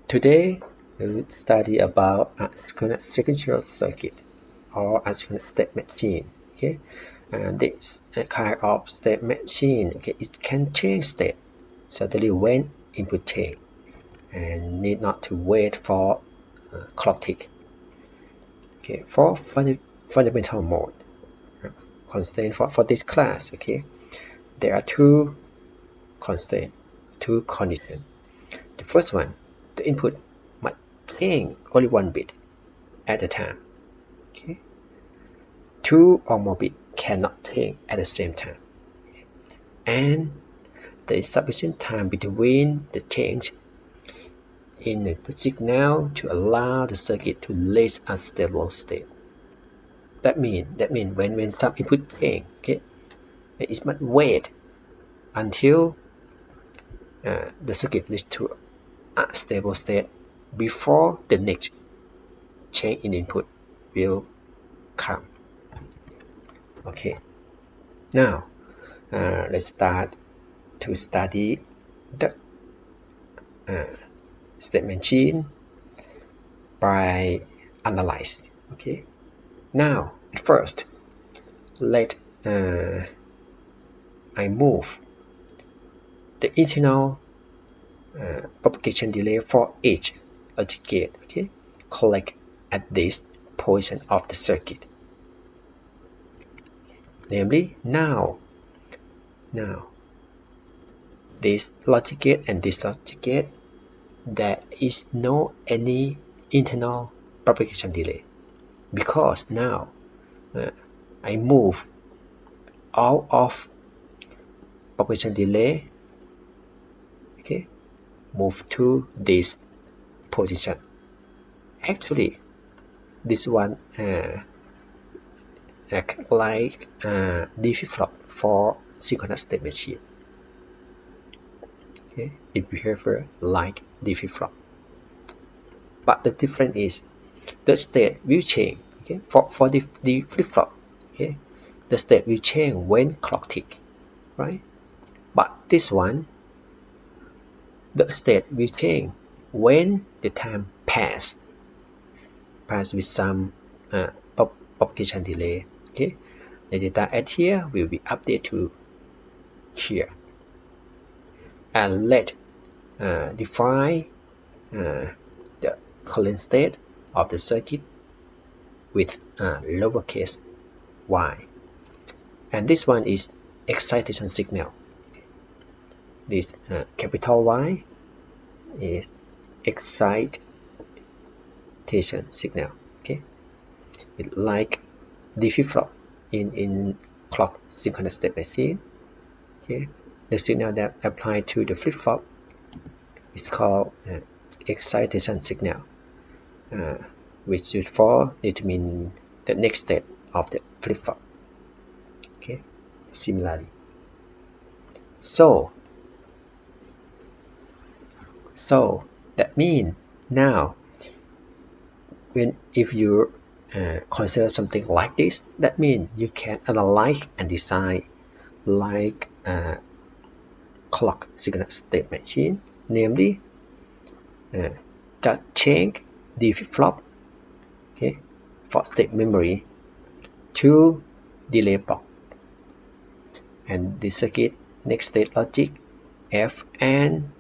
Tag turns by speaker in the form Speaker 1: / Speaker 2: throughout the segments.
Speaker 1: Today we will study about asynchronous sequential circuit or asynchronous state machine. Okay, and this kind of state machine, okay, it can change state suddenly when input change and need not to wait for clock tick. Okay, for fundamental mode constraint for this class, okay, there are two constraints, two conditions. The first one, the input must change only one bit at a time. Okay, two or more bits cannot change at the same time, and there is sufficient time between the change in the input signal to allow the circuit to reach a stable state. That means when some input change, okay, it must wait until the circuit reaches to a stable state before the next change in input will come. Okay, now let's start to study the state machine by analyze. Okay, now at first let I move the internal propagation delay for each logic gate, okay, collect at this portion of the circuit. Namely, now this logic gate and this logic gate, there is no any internal propagation delay because now I move all of propagation delay, okay, move to this position. Actually, this one act like D flip-flop for synchronous state machine. Okay, it behaves like D flip-flop, but the difference is the state will change. Okay, for the flip-flop, okay, the state will change when clock tick, right? But this one, the state will change when the time pass with some propagation delay. Okay, the data at here will be updated to here, and let define the current state of the circuit with lowercase y, and this one is excitation signal. This capital Y is excitation signal. Okay, it like D flip-flop in clock synchronous state machine. Okay, the signal that applied to the flip-flop is called excitation signal, which used for determine the next step of the flip-flop. Okay, similarly. So that means now if you consider something like this, that means you can analyze and design like clock synchronous state machine, namely just change the flip-flop, okay, for state memory to delay block, and the circuit next state logic F and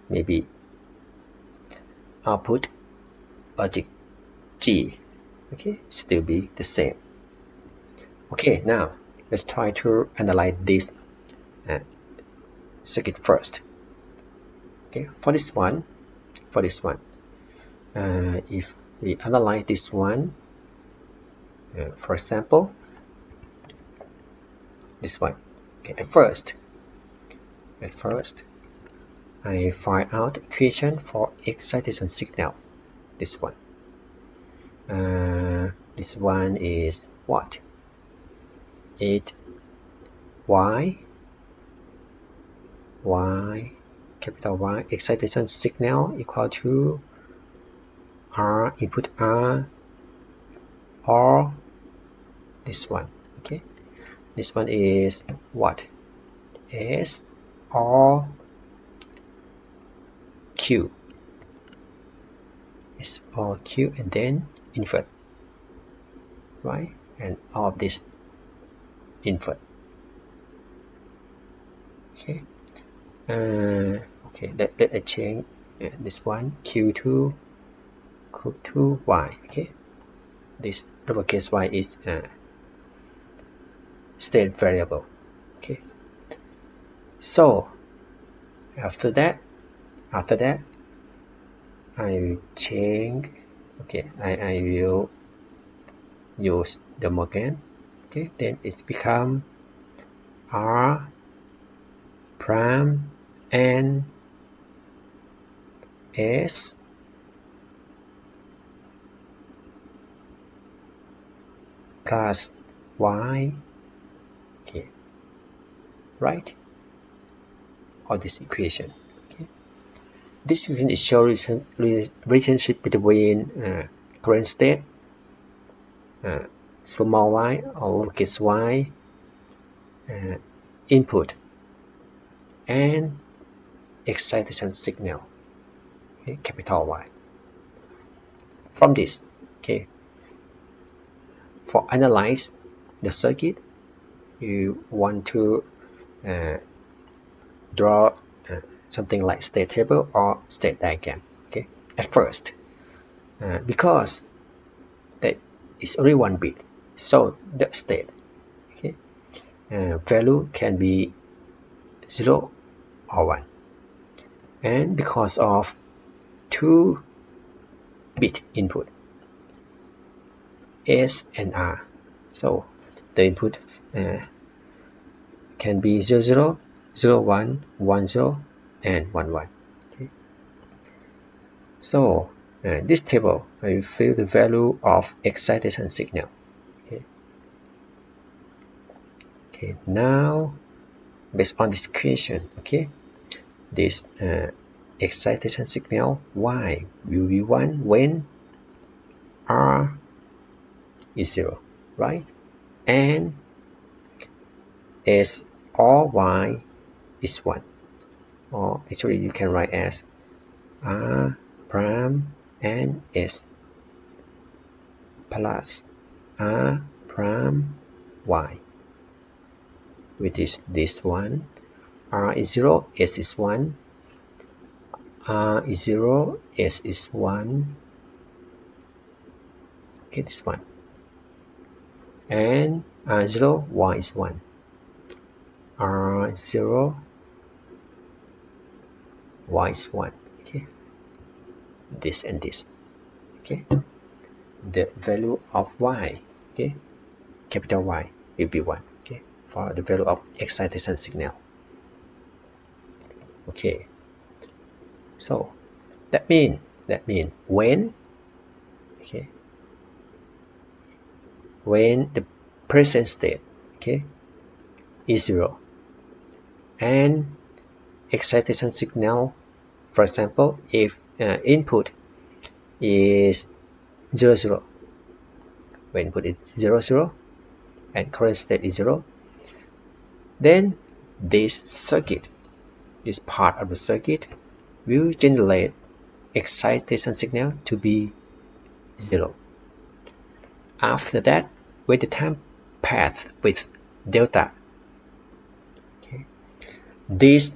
Speaker 1: maybe output logic G, okay, still be the same. Okay, now let's try to analyze this circuit first. Okay, for this one, if we analyze this one, for example, this one. Okay, at first, I find out the equation for excitation signal. This one. This one is what? It Y, capital Y, excitation signal equal to R, input R, or this one. Okay, this one is what? S or Q. or Q and then invert, right? And all of this invert. Okay. Okay. Let I change this one Q2 Y. Okay. This lowercase y is state variable. Okay. So after that I will change. Okay. I will use the again. Okay. Then it become R prime and S plus Y. Okay. Right? Or this equation. Okay. This equation is shows relationship between current state, small y or lowercase y, input, and excitation signal, okay, capital Y. From this, okay, for analyze the circuit, you want to draw something like state table or state diagram. Okay, at first, because that is only one bit, so the state, okay, value can be 0 or 1, and because of 2-bit input S and R, so the input can be 0 0 0 1 1 0 and 1 1. Okay. So this table I fill the value of excitation signal. Okay. Okay, now based on this equation, okay, this excitation signal Y will be 1 when R is 0, right? And S or Y is 1. Or actually you can write as R prime and S plus R prime Y, which is this one. R is 0, S is 1. R is 0, S is 1. Okay, this one. And R 0, Y is 1. R 0, Y is 1. Okay, this and this. Okay, the value of Y, okay, capital Y will be 1. Okay, for the value of excitation signal. Okay, so that mean when, okay, when the present state, okay, is 0 and excitation signal, for example, if input is 0 0, when input is 0 0 and current state is 0, then this circuit, this part of the circuit will generate excitation signal to be 0. After that, when the time path with delta, okay, this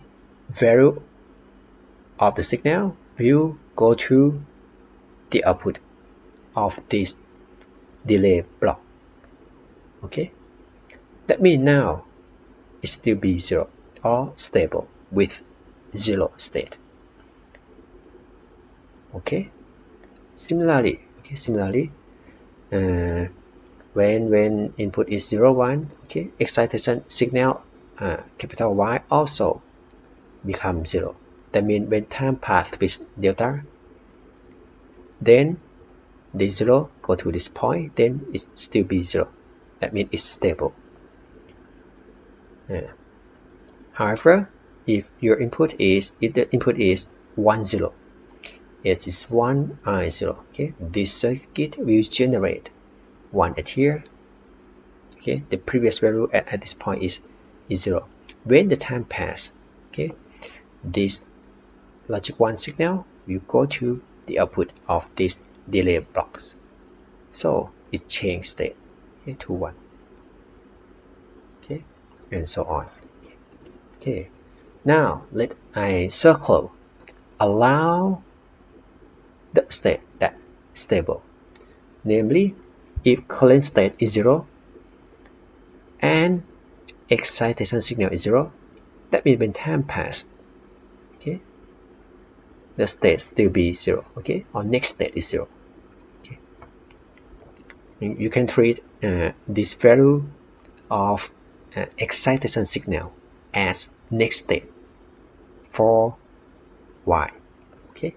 Speaker 1: value of the signal will go to the output of this delay block. Okay, that means now it still be 0 or stable with 0 state. Okay, similarly, when input is 0 1, okay, excitation signal capital Y also become 0. That means when time pass with delta, then the 0 go to this point, then it still be 0. That means it's stable. However, if your input is 1 0, S is 1, R is 0, okay, this circuit will generate 1 at here. Okay, the previous value at this point is 0. When the time pass, okay, this logic 1 signal will go to the output of this delay blocks. So it changes state, okay, to 1. Okay, and so on. Okay, now let I circle allow the state that stable. Namely, if current state is 0 and excitation signal is 0, that means when time passed, okay, the state still be 0, okay, or next state is 0. Okay. You can treat this value of excitation signal as next state for y. Okay,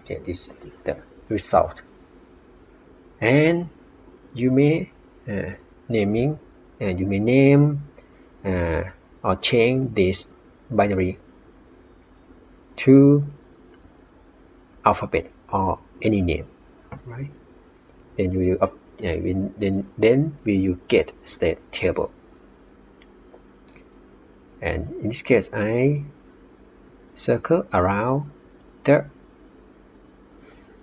Speaker 1: okay, this is the result. And you may naming and you may name or change this binary to alphabet or any name, right? Then you will then will you get state table. And in this case, I circle around the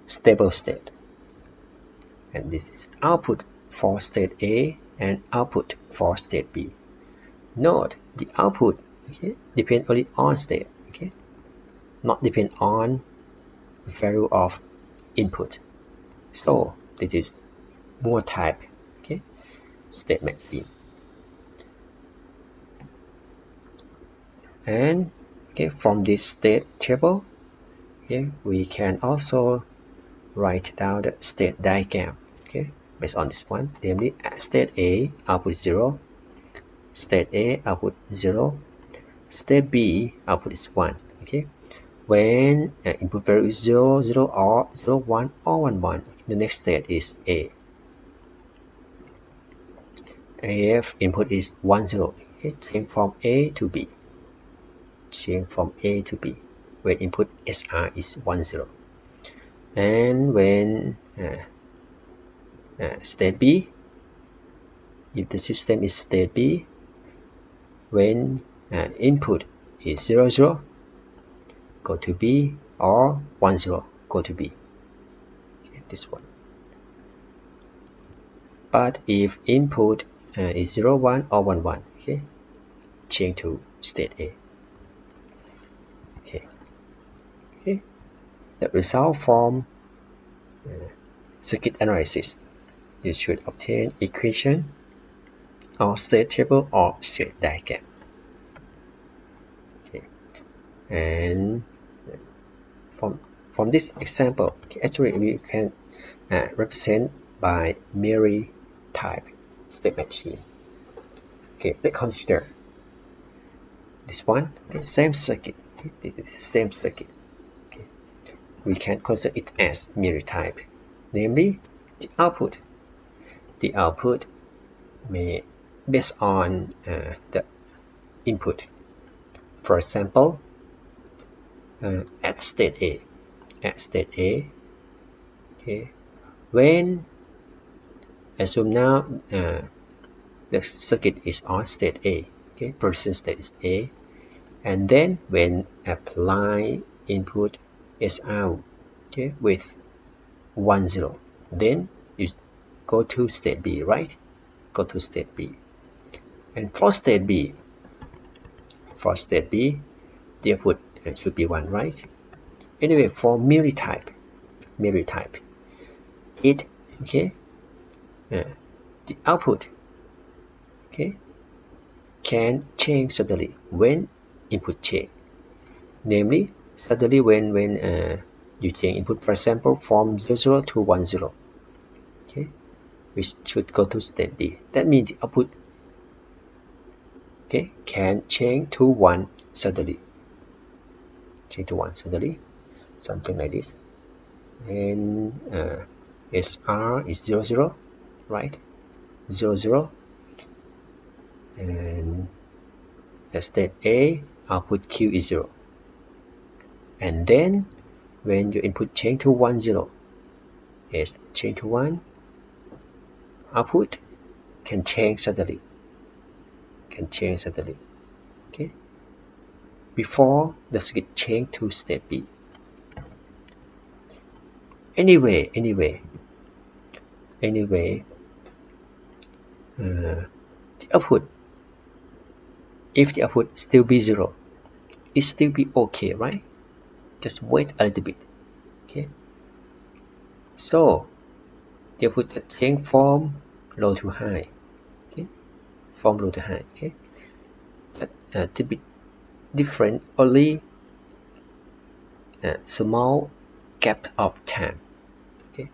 Speaker 1: stable state, and this is output for state A and output for state B. Note the output, okay, depend only on state, okay, not depend on value of input. So this is more type, okay, statement in. And okay, from this state table, okay, we can also write down the state diagram, okay, based on this one. Namely, state A output 0, state A output 0, state B output is 1. Okay, when input value is 0, 0 or 0, 1 or 1, 1, the next state is A. If input is 1, 0, okay, change from A to B. Change from A to B when input SR is 1, 0. And when state B, if the system is state B, when input is 0, 0, go to B, or 1, 0, go to B. Okay, this one. But if input is 0, 1 or 1, 1, okay, change to state A. Okay. Okay. The result from circuit analysis, you should obtain equation or state table or state diagram. Okay. And from this example, okay, actually we can represent by mirror type state machine. Okay, let's consider this one, the same circuit. Okay, this is the same circuit. Okay, we can consider it as mirror type. Namely, the output may based on the input. For example, at state A, okay, when assume now the circuit is on state A, okay, persistent state is A, and then when apply input SR, okay, with 1, 0, then you go to state B, right? Go to state B. And for state B, the output should be 1, right? Anyway, for mirror type, it, okay, the output, okay, can change suddenly when input change. Namely, suddenly when you change input, for example, from 0, 0 to 1, 0, okay, we should go to state B. That means the output, okay, can change to 1 suddenly. Change to 1 suddenly, something like this. And SR is 0, 0, right? 0, 0. And the state A, output Q is 0. And then when your input change to 1, 0, yes, change to 1, output can change suddenly. Okay, before the circuit change to state B. Anyway, the output, if the output still be 0, it still be okay, right? Just wait a little bit. Okay, so the output change from low to high. Okay, from low to high. Okay, to be different only a small gap of time. Okay,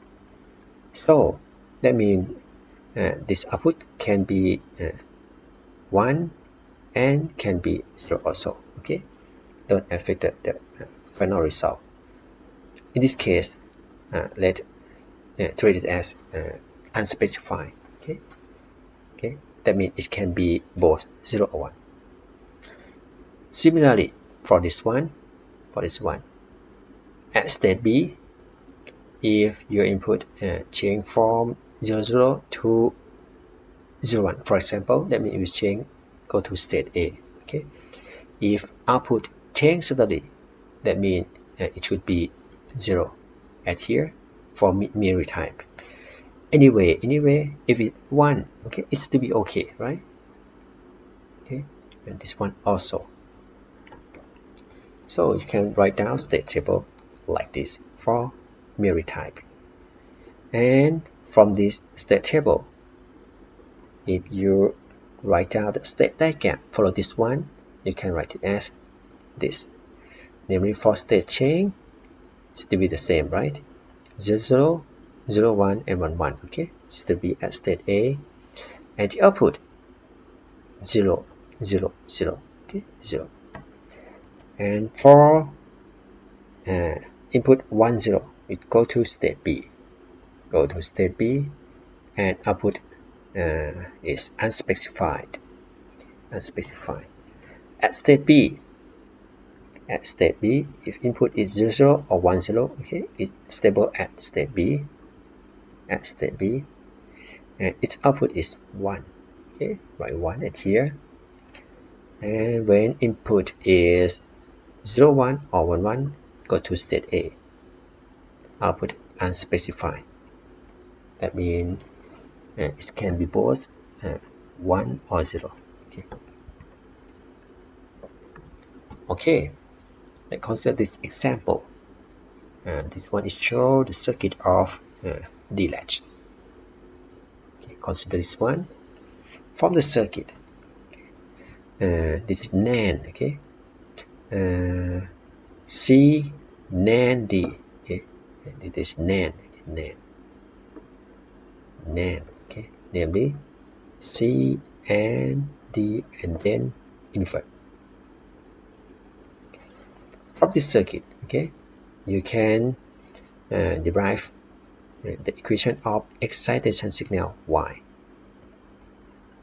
Speaker 1: so that means this output can be 1 and can be 0 also. Okay, don't affect the final result. In this case, let's treat it as unspecified. Okay, that means it can be both 0 or 1. Similarly, for this one, at state B, if your input change from 00 to 01, for example, that means you change go to state A. Okay, if output change suddenly, that means it should be 0 at here for mirror type. Anyway, if it's 1, okay, it still be okay, right? Okay, and this one also. So you can write down state table like this for mirror type. And from this state table, if you write down the state diagram, follow this one, you can write it as this. Namely, for state change, still be the same, right? 0, 0, 1, and 1, 1, okay? Still be at state A. And the output, 0, 0, 0, okay? 0. And for input 1, 0, it go to state B. Go to state B, and output is unspecified. At state B, if input is 0 or 1, 0, okay, it's stable at state B. And its output is 1. Okay, write 1 at here. And when input is 0, 1 or 1, 1, go to state A. Output unspecified. That means it can be both 1 or 0. Okay, let's consider this example. This one is show the circuit of D latch. Okay, consider this one. From the circuit, this is NAND. Okay, C NAND D. Okay, this is NAND. Okay, namely C and D and then invert. From this circuit, okay, you can derive the equation of excitation signal Y.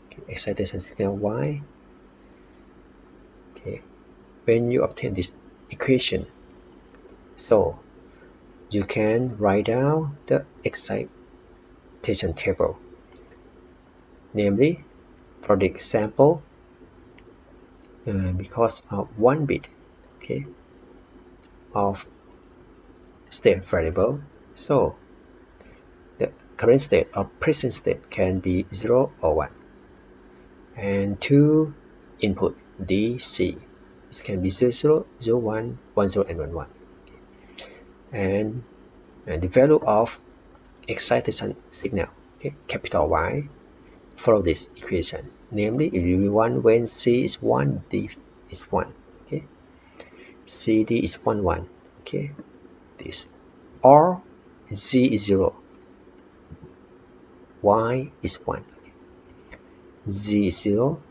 Speaker 1: Okay, excitation signal Y. Okay, when you obtain this equation, so you can write down the excitation table. Namely, for the example, because of 1 bit, okay, of state variable, so the current state or present state can be 0 or 1. And 2 input DC, it can be 0, 0, 1, 1, 0, and 1, 1. And the value of excitation signal, okay, capital Y, follow this equation. Namely, if you want when C is 1, D is 1. Okay, CD is 1, 1. Okay, this, or Z is 0, Y is 1. Z is 0,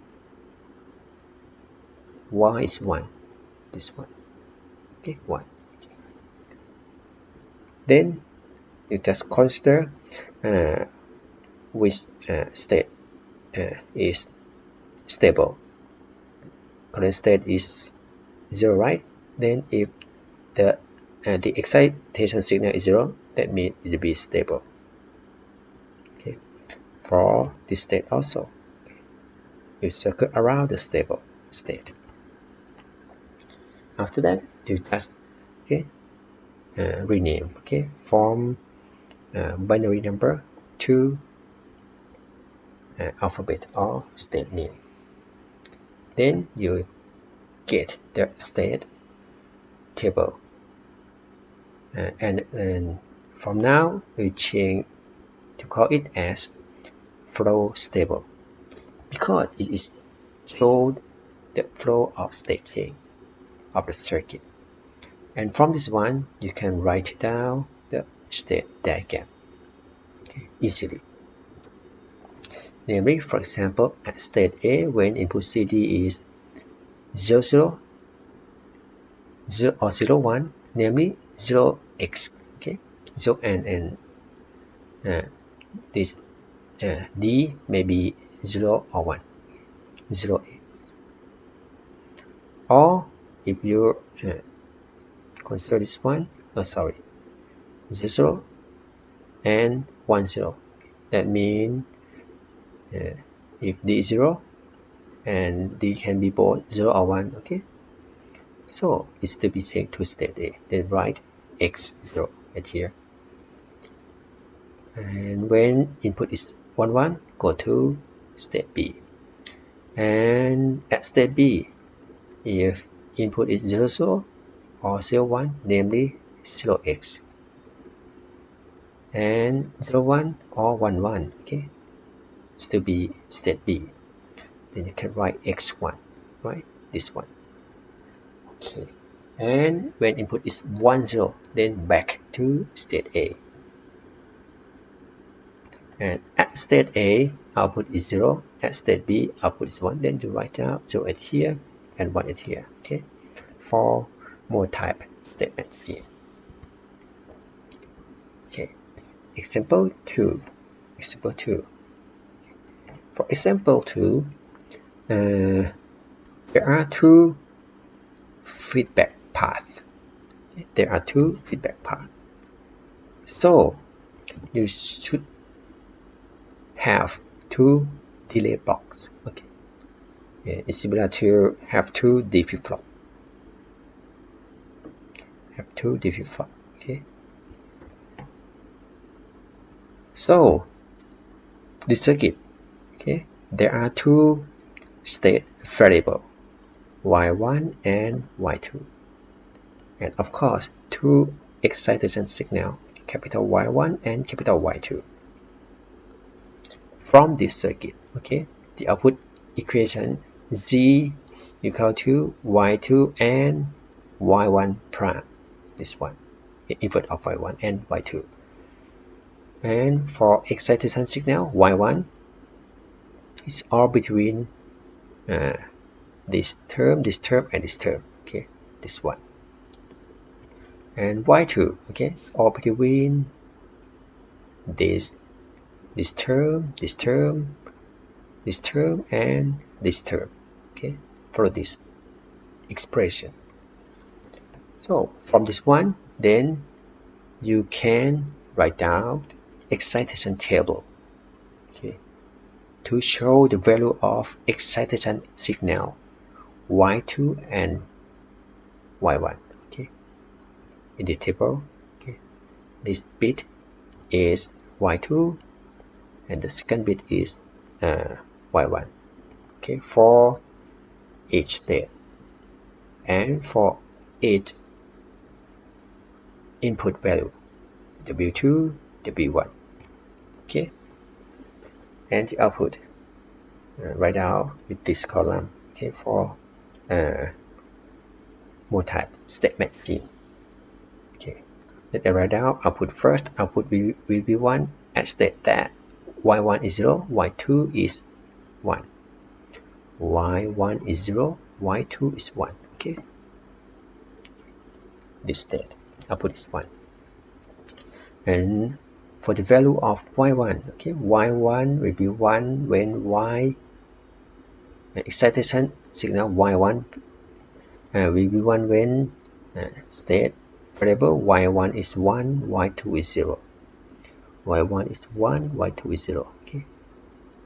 Speaker 1: Y is 1. This one. Okay, 1. Then you just consider which state is stable. Current state is 0, right? Then if the excitation signal is 0, that means it will be stable. Okay, for this state also, you circle around the stable state. After that, you just rename, okay, from binary number to alphabet or state name. Then you get the state table, and from now we change to call it as flow stable, because it is showed the flow of state change of the circuit. And from this one you can write down the state diagram, okay, easily. Namely, for example, at state A, when input CD is 0, 0, 0 or 0, 1, namely 0x, okay, 0 and this D may be 0 or 1, 0x. Or if you consider this one, oh sorry, 0 and 1, 0, that means if D is 0 and D can be both 0 or 1, okay, so it's to be changed to state A, then write x0 right here. And when input is 1, 1, go to state B. And at state B, if input is 0, 0 or 0, 1, namely 0x, and 0, 1 or 1, 1, okay, it's to be state B, then you can write x1, right, this one, okay. And when input is 1, 0, then back to state A. And at state A, output is 0. At state B, output is 1. Then you write out 0 at here and 1 at here. Okay, for more type statement here. Okay, example 2. Example 2. For example 2, there are two feedback paths. There are two feedback paths. So you should have two delay blocks. Okay, it's similar to have two D flip-flop. Have two D flip-flop. Okay. So the circuit, okay, there are two state variables, y1 and y2, and of course two excitation signal, capital Y1 and capital Y2. From this circuit, okay, the output equation G equal to Y2 and Y1 prime, this one, input of Y1 and Y2. And for excitation signal, Y1 is all between this term, and this term, okay, this one. And Y2, okay, all between this term, this term, this term, and this term, okay, for this expression. So from this one, then you can write down excitation table, okay, to show the value of excitation signal Y2 and Y1, okay, in the table, okay, this bit is Y2 and the second bit is Y1, okay, for each state and for each input value W2, W1, okay, and the output right now with this column, okay, for multi state machine. Okay, let me write down output first. Output will be 1 at state that y1 is 0, y2 is 1, y1 is 0, y2 is 1, okay, this state output is 1. And for the value of y1, okay, y1 will be 1 when y excitation signal y1 will be 1 when state variable y1 is 1, y2 is 0, y1 is 1, y2 is 0, okay,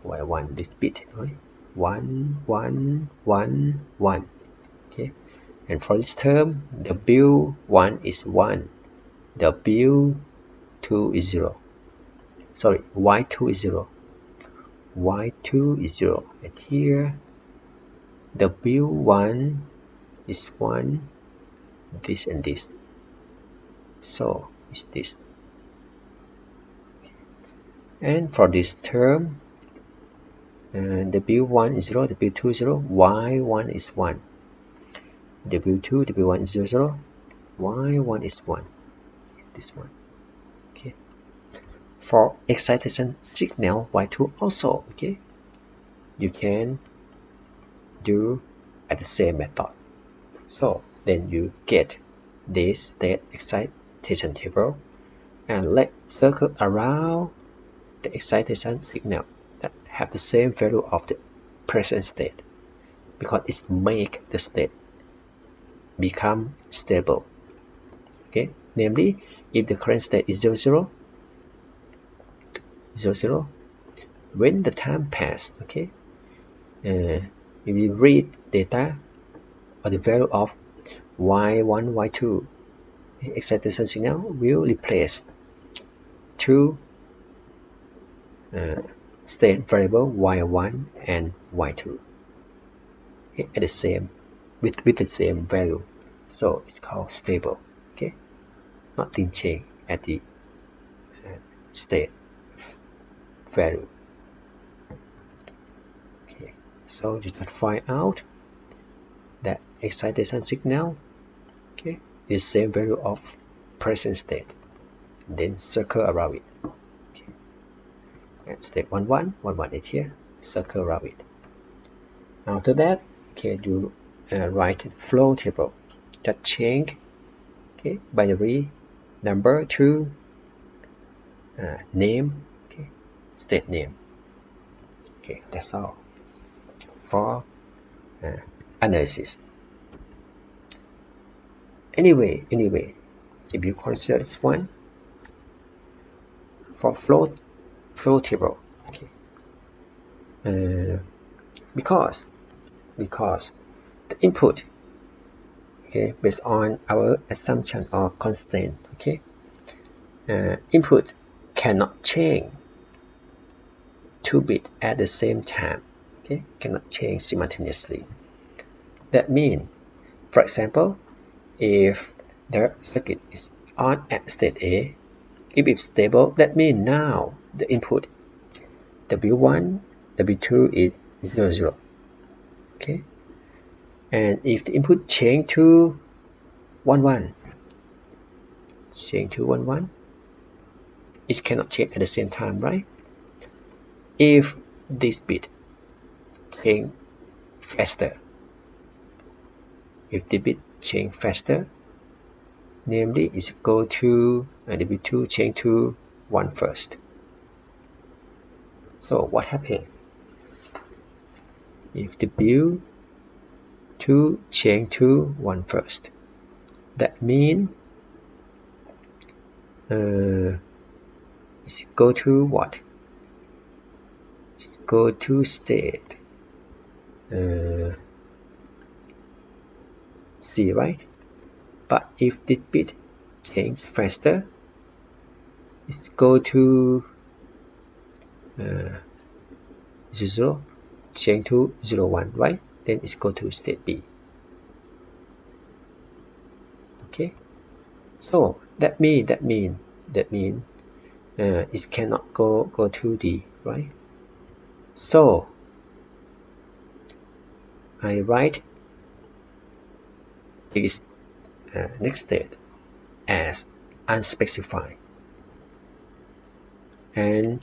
Speaker 1: y1 this bit, right, 1, 1, 1, 1, okay. And for this term, w1 is 1, W2 is 0. Sorry, Y2 is 0. Y2 is 0. And here, W1 is 1, this and this. So, it's this. And for this term, W1 is 0, W2 is 0, Y1 is 1. W2, W1 is 0, 0, Y1 is 1. This one. Okay. For excitation signal Y2 also, okay, you can do at the same method. So then you get this state excitation table and let circle around the excitation signal that have the same value of the present state, because it make the state become stable. Okay, namely, if the current state is 0, 0, 0, 0, when the time passed, okay, if we read data or the value of y1, y2, excitation signal will replace two state variable y1 and y2 at the same with the same value, so it's called stable. Okay, nothing change at the state value. Okay, so you can find out that excitation signal, okay, is same value of present state, then circle around it. Okay, and state 1 1 1 1 is here, circle around it. After that, okay, you write flow table that change, okay, binary number to name, okay, state name. Okay, that's all for analysis. Anyway, if you consider this one for flow table, okay, because the input, okay, based on our assumption or constraint, okay, input cannot change 2 bits at the same time, okay, cannot change simultaneously. That means, for example, if the circuit is on at state A, if it's stable, that means now the input W1, W2 is 0, 0. Okay, and if the input change to 1, 1, change to 1, 1, it cannot change at the same time, right? If this bit change faster, namely is go to W2 change to 1 first. So what happened? If W2 change to 1 first, that means it's go to what? It's go to state C, right? But if this bit change faster, it's go to 0, change to 0, 1, right? Then it's go to state B. Okay, so that mean it cannot go to D, right? So I write this next state as unspecified. And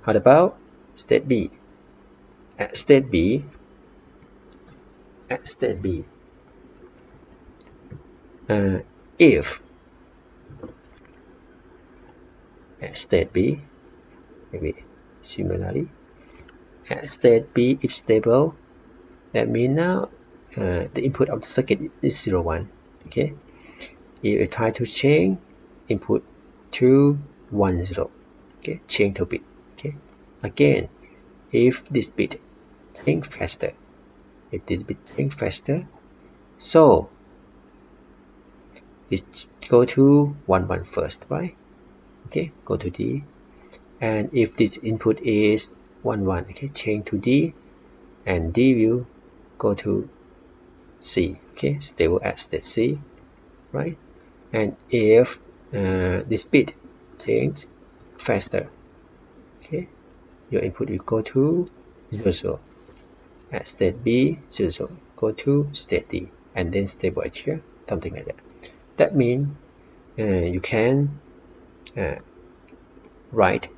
Speaker 1: how about state B? At state B, if at state B, maybe similarly, at state B is stable, that means now the input of the circuit is 0, 1. Okay, if I try to change input to 1, 0, okay, change to bit. Okay, again, if this bit change faster, so is go to 1 1 first, right? Okay, go to D, and if this input is 1 1, okay, change to D, and D will go to C, okay, stable at state C, right? And if this bit change faster, okay, your input will go to 0 0. At state B, 0 0, go to state D, and then stable at here, something like that. That means you can write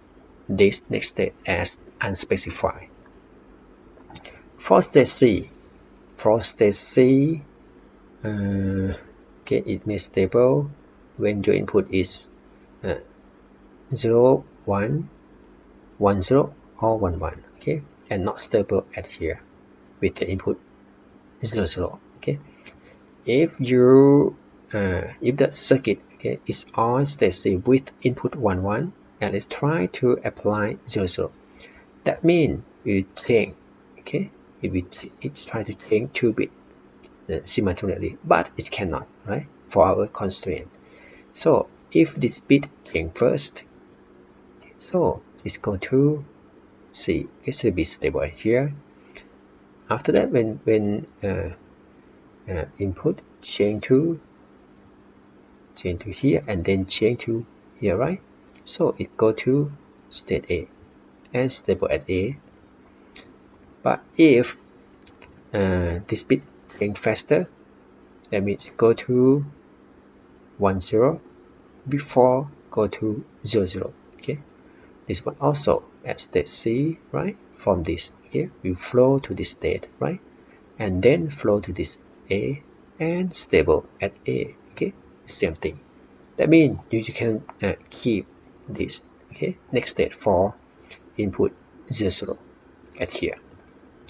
Speaker 1: this next state as unspecified. For state C, okay, it means stable when your input is 0 1 1 0 or 1 1, okay, and not stable at here with the input 0 0, okay. If you if the circuit, okay, is on state C with input 1 1 and it's trying to apply 0 0, that means you change, okay, it's trying to change 2 bits simultaneously, but it cannot, right, for our constraint. So if this bit change first, so it's go to C, it's a bit stable here. After that, when input change to here and then change to here, right? So it go to state A and stable at A. But if this bit change faster, that means go to 1 0 before go to 0 0, okay. This one also at state C, right? From this, okay, will flow to this state, right? And then flow to this A and stable at A, okay, same thing. That means you can keep this, okay, next state for input 0 0 at here,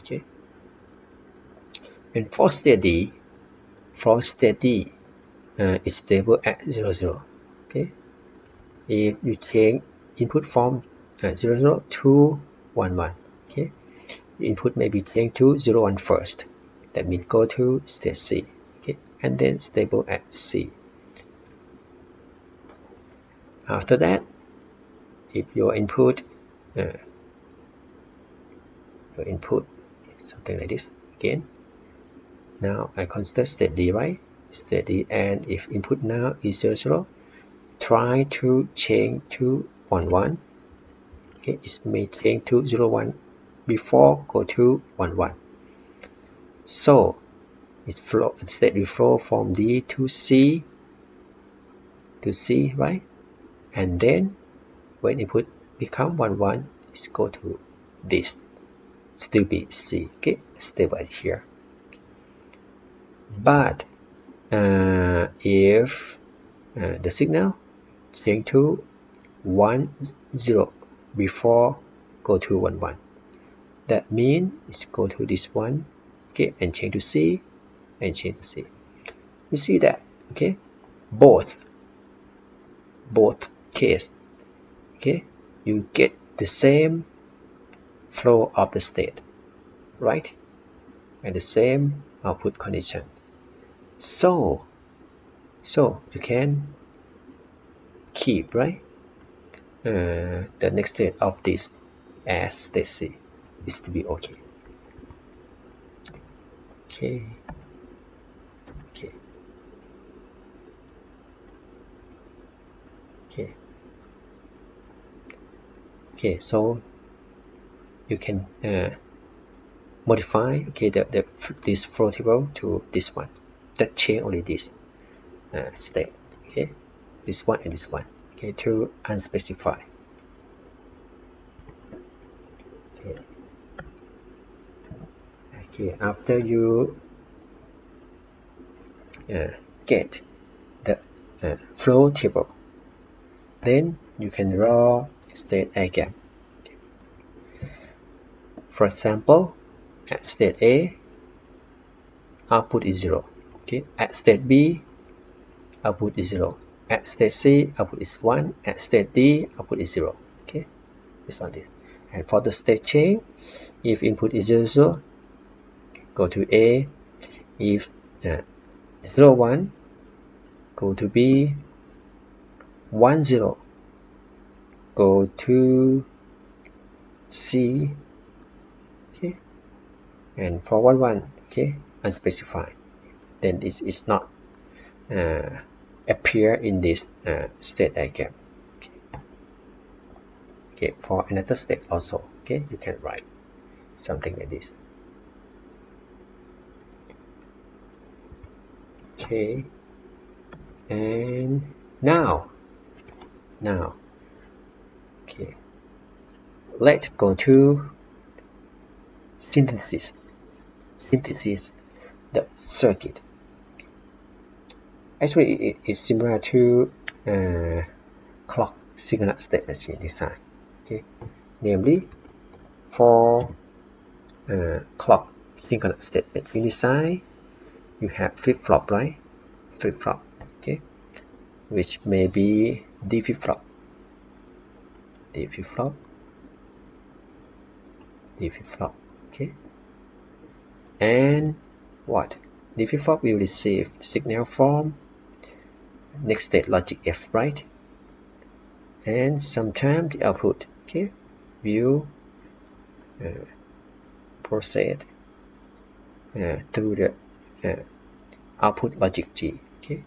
Speaker 1: okay. And for state D, it's stable at 0 0, okay. If you change input from 0 0 to 1 1, okay, input may be changed to 0 1 first. That means go to state C, okay, and then stable at C. After that, if your input something like this again, now I consider state D, right? State D, and if input now is 0 0, try to change to 1 1, okay, it may change to 0 1 before go to 1 1. So state will flow from D to C, right? And then when input become 1 1, it's go to this, still be C, okay, stable right here. But if the signal change to 1 0 before go to 1 1, that means it's go to this one, okay, and change to C and change to C. You see that, okay, both case, okay, you get the same flow of the state, right, and the same output condition. So you can keep, right, the next state of this as state C is to be okay. Okay. So you can modify, okay, this flow table to this one that change only this state, okay, this one and this one, okay, to unspecified. Okay, after you get the flow table, then you can draw state diagram. For example, at state A, output is 0, okay. At state B, output is 0. At state C, output is 1. At state D, output is 0, okay. This one is. And for the state change, if input is 0 0, go to A. If 0 1, go to B, 1 0 go to C, okay, and for 1 1, okay, unspecified, then it is not appear in this state diagram. Okay, for another state also, okay, you can write something like this. Okay, and now, okay, let's go to synthesis the circuit. Actually, it is similar to clock signal state machine design. Okay, namely for clock signal state machine design, you have flip-flop, right? Flip-flop, okay, which may be D flip-flop, D flip-flop, D flip-flop, okay, and what? D flip-flop will receive signal from next state logic F, right? And sometimes the output, okay, will proceed through the output logic G, okay,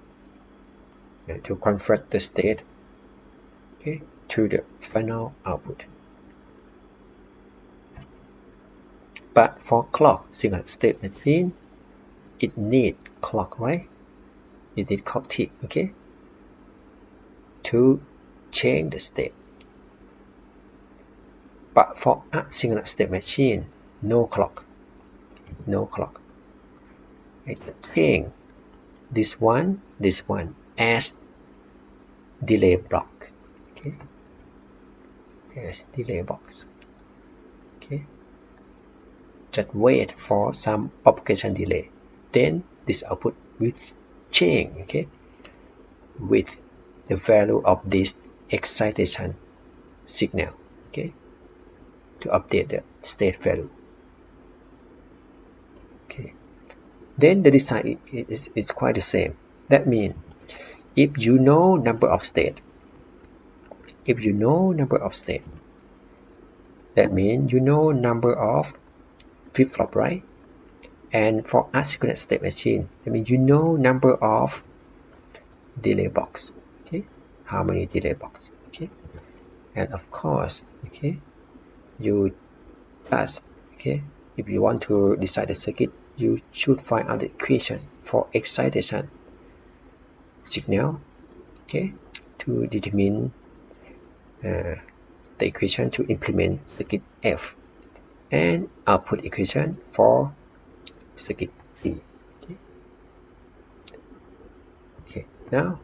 Speaker 1: to convert the state, okay, to the final output. But for clock single state machine, it need clock, right? It need clock tick, okay, to change the state. But for a single state machine, no clock. It change this one as delay block, okay, as delay box, okay. Just wait for some propagation delay, then this output will change, okay, with the value of this excitation signal, okay, to update the state value. Okay, then the design is quite the same. That means if you know number of state, that means you know number of flip-flop, right? And for asynchronous state machine, that means you know number of delay box, okay, how many delay box, okay, and of course, okay, you just, okay, if you want to decide the circuit, you should find out the equation for excitation signal, okay, to determine the equation to implement circuit F, and output equation for circuit C. Okay, now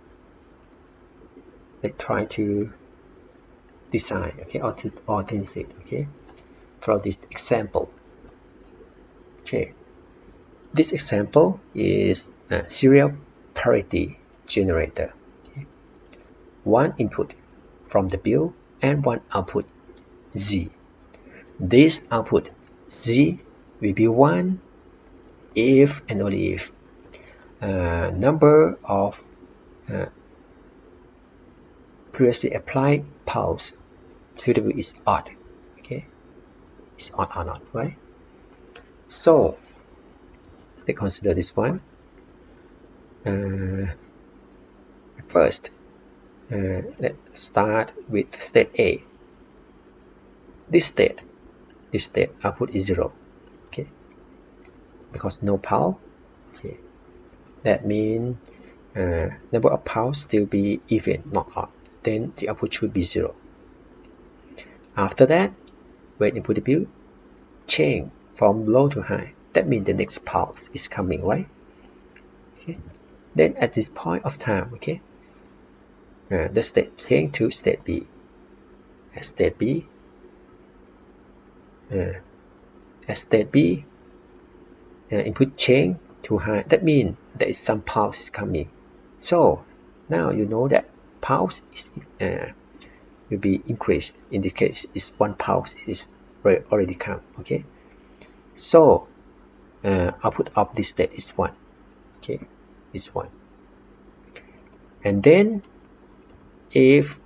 Speaker 1: let's try to design, okay, authenticate, okay, for this example. Okay, this example is a serial parity generator. Okay. One input from W and one output Z. This output Z will be 1 if and only if number of previously applied pulse to W is odd. Okay, it's odd or not, right? So let's consider this one. First, let's start with state A. This state output is 0, okay, because no pulse. Okay, that means number of pulse still be even, not odd. Then the output should be 0. After that, when input W change from low to high, that means the next pulse is coming, right? Okay. Then at this point of time, okay, the state change to state B. At state B, input change to high. That means there is some pulse coming. So now you know that pulse is will be increased. In this case, is 1 pulse is already come. Okay, so output of this state is 1. Okay, is 1. And then if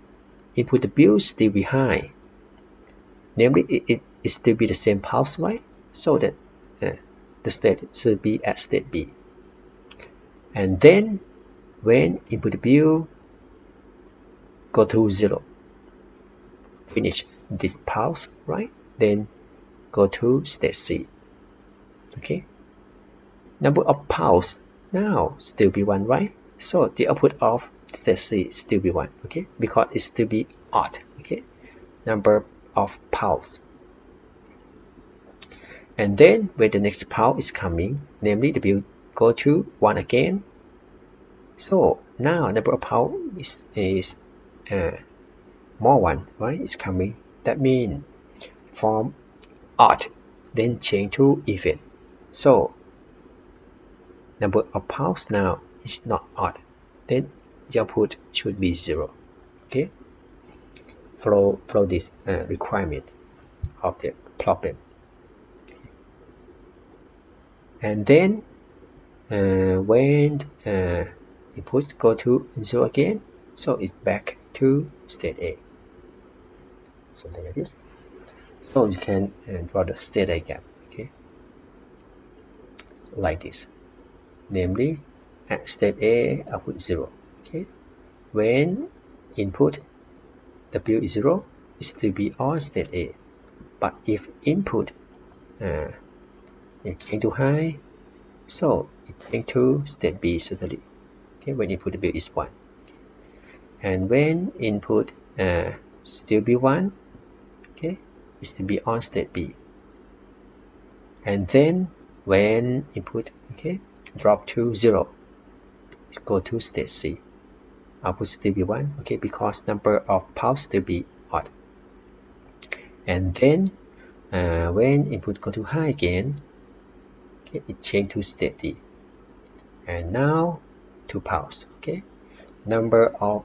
Speaker 1: input W still be high, namely it still be the same pulse, right? So that the state should be at state B. And then when input W go to 0, finish this pulse, right? Then go to state C. Okay. Number of pulse now still be 1, right? So the output of state C still be 1, okay? Because it still be odd, okay? Number of pulse. And then when the next pulse is coming, namely W go to 1 again. So now number of pulse is more 1, right? It's coming. That means from odd, then change to even. So number of pulse now is not odd. Then the output should be 0. Okay, follow this requirement of the problem. And then when input go to 0 again, so it's back to state A. Something like this. So you can draw the state diagram, okay, like this. Namely, at state A, output 0. Okay, when input W is 0, it still be on state A. But if input is change to high, so it change to state B certainly. Okay, when input W is 1. And when input still be 1, okay, it still be on state B. And then when input, okay, drop to 0, it go to state C. Output still be 1, okay, because number of pulse still be odd. And then when input go to high again, okay, it change to state D. And now 2 pulse, okay, number of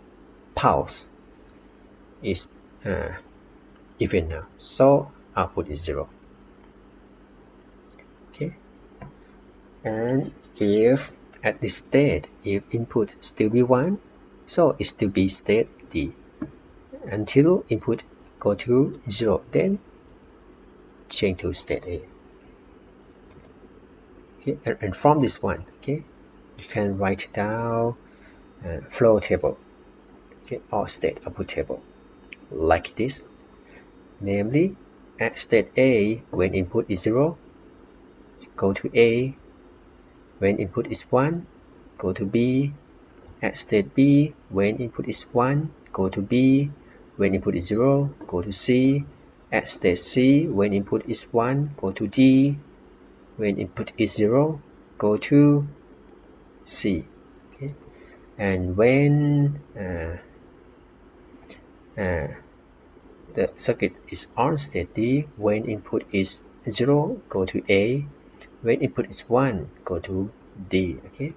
Speaker 1: pulse is even now, so output is 0. Okay, and if at this state, if input still be 1, so it still be state D until input go to 0, then change to state A. Okay, and from this one, okay, you can write down flow table, okay, or state output table like this. Namely, at state A, when input is 0, go to A. When input is 1, go to B. At state B, when input is 1, go to B. When input is 0, go to C. At state C, when input is 1, go to D. When input is 0, go to C. Okay? And when the circuit is on state D, when input is 0, go to A. When input is 1, go to D. Okay,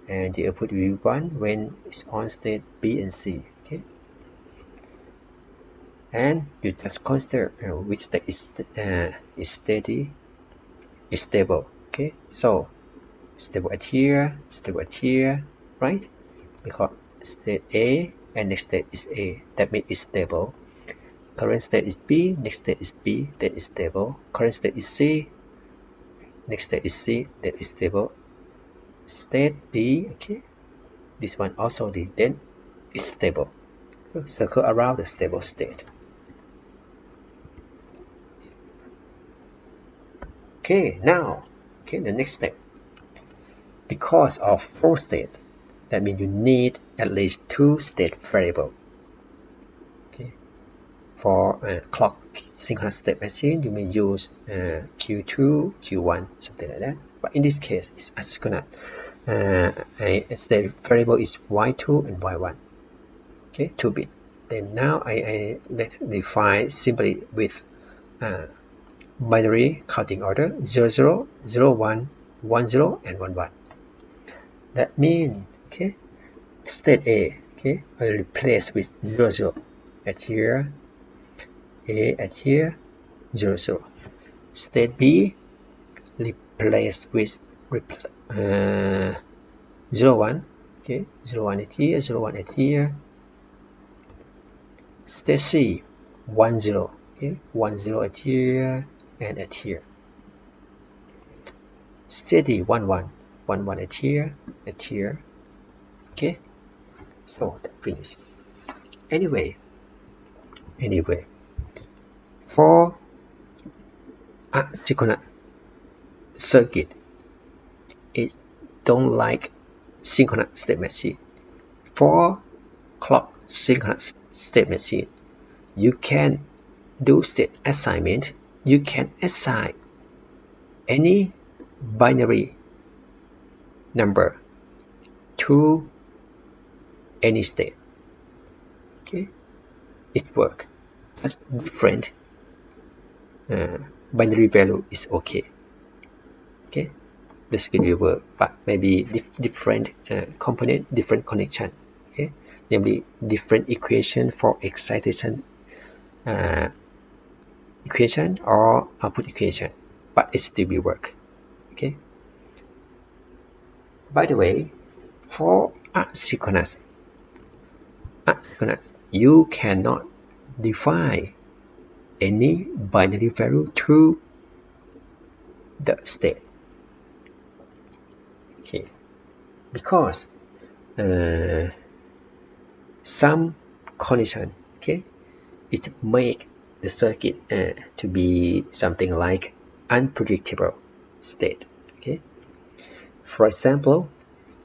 Speaker 1: and the output will be 1 when it's on state B and C. Okay, and you just consider which state is steady, is stable. Okay, so stable at here, right? Because state A and next state is A, that means it's stable. Current state is B, next state is B, that is stable. Current state is C, next state is C, that is stable. State D, okay, this one also D, then it's stable. Circle around the stable state. Okay, now, okay, the next step. Because of 4 state, that means you need at least 2 state variable. Okay, for clock synchronous state machine, you may use Q2, Q1, something like that. But in this case, it's asynchronous. A state variable is Y2 and Y1. Okay, 2 bit. Then now let's define simply with binary counting order 00, 01, 10, and 11. That means, okay, state A, okay, I replace with 00 at here, A at here, 00. State B replace with 01 Okay, 0 1 at here, 0 1 at here. State C, 1 0. Okay, 1 0 at here and at here. State D, 1 1, 1 1 at here, at here. Okay, so that finished. Anyway, for asynchronous circuit, it don't like synchronous state machine. For clock synchronous state machine, you can do state assignment. You can assign any binary number to any state. Okay, it works. But different binary value is okay. Okay, this will work, but maybe different component, different connection. Okay, namely different equation for excitation equation or output equation, but it still will work. Okay. By the way, for asynchronous, you cannot define any binary value to the state. Okay, because some condition, okay, it make the circuit to be something like unpredictable state. Okay, for example,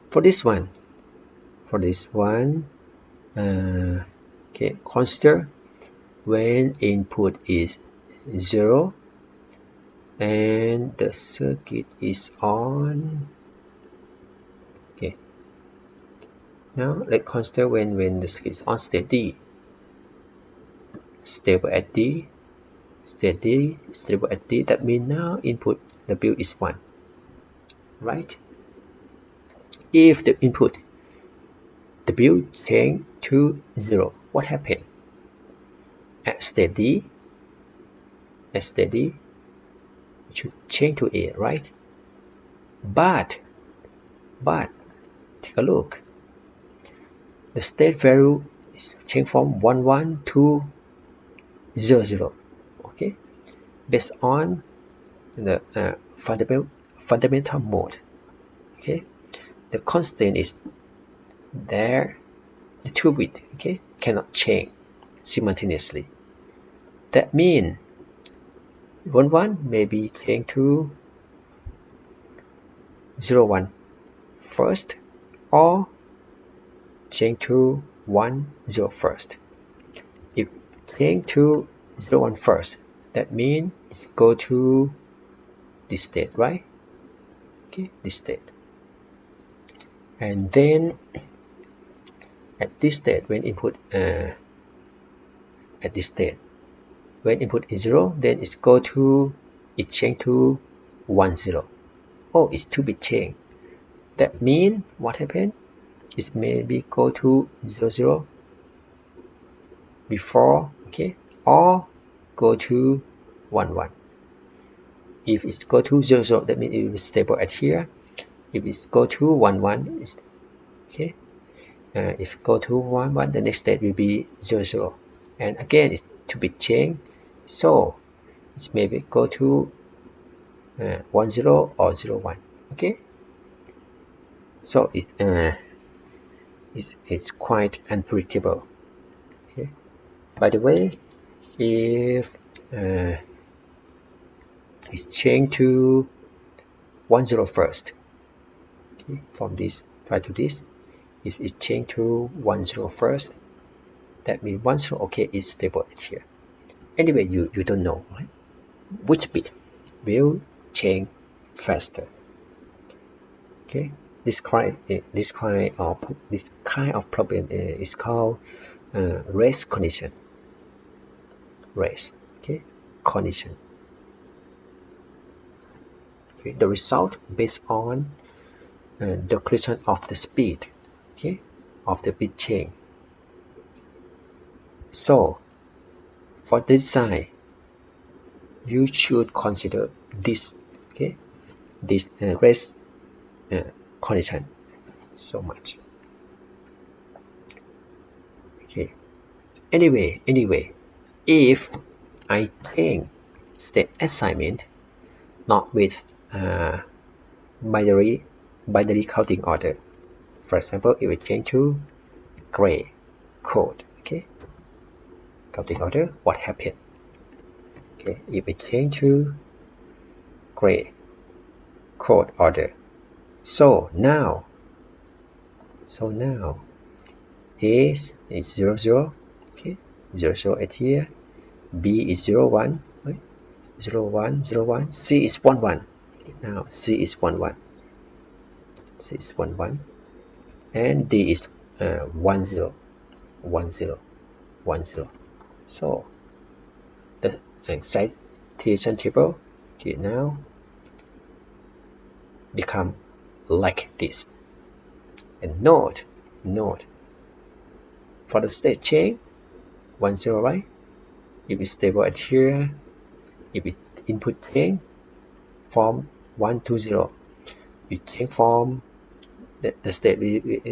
Speaker 1: for this one, okay, consider when input is 0 and the circuit is on. Okay, now let's consider when the circuit is on state D, stable at D, steady, stable at D. That means now input W is 1, right? If the input W change to 0, what happened? At steady, it should change to A, right? But take a look. The state value is changed from 1 1 to 0 0. Okay, based on the fundamental mode. Okay, the constant is there. The 2 bit, okay, cannot change simultaneously. That means 1 1 may be changed to 0 1 first, or change to 1 0 first. If change to 0 1 first, that means it's go to this state, right? Okay, this state. And then at this state, when input at this state, when input is 0, then it go to, it change to 1 0. Oh, it's 2-bit change. That means what happened? It maybe go to 0 0 before, okay, or go to 1 1. If it go to 0 0, that means it is stable at here. If it go to 1 1, it's okay. If go to 1 1, the next state will be 0 0, and again it's 2-bit change, so it's maybe go to 1 0 or 0 1. Okay, so it's quite unpredictable. Okay, by the way, if it's changed to 1 0 first, okay, from this try to this, if it change to 1 0 first, that means 1 0, okay, is stable at here. Anyway, you don't know, right? Which bit will change faster. Okay, this kind of problem is called race condition. Race, okay, condition. Okay, the result based on the collision of the speed, okay, of the bit change. So for the design, you should consider this, okay, this race condition so much. Okay. Anyway, if I change state assignment not with binary counting order. For example, if we change to gray code, okay, counting order, what happened? Okay, if we change to gray code order, so now is 0 0, okay, 0 0 at here, B is 0 1, right? 0 1 0 1, C is 1 1. Okay, now C is 1 1, C is 1 1, and D is 1 0 1 0 1 0. So the citation table, okay, now become like this. And note for the state change 1 0, right? If it's stable at here, if it input change from 1 to 0, we change from the state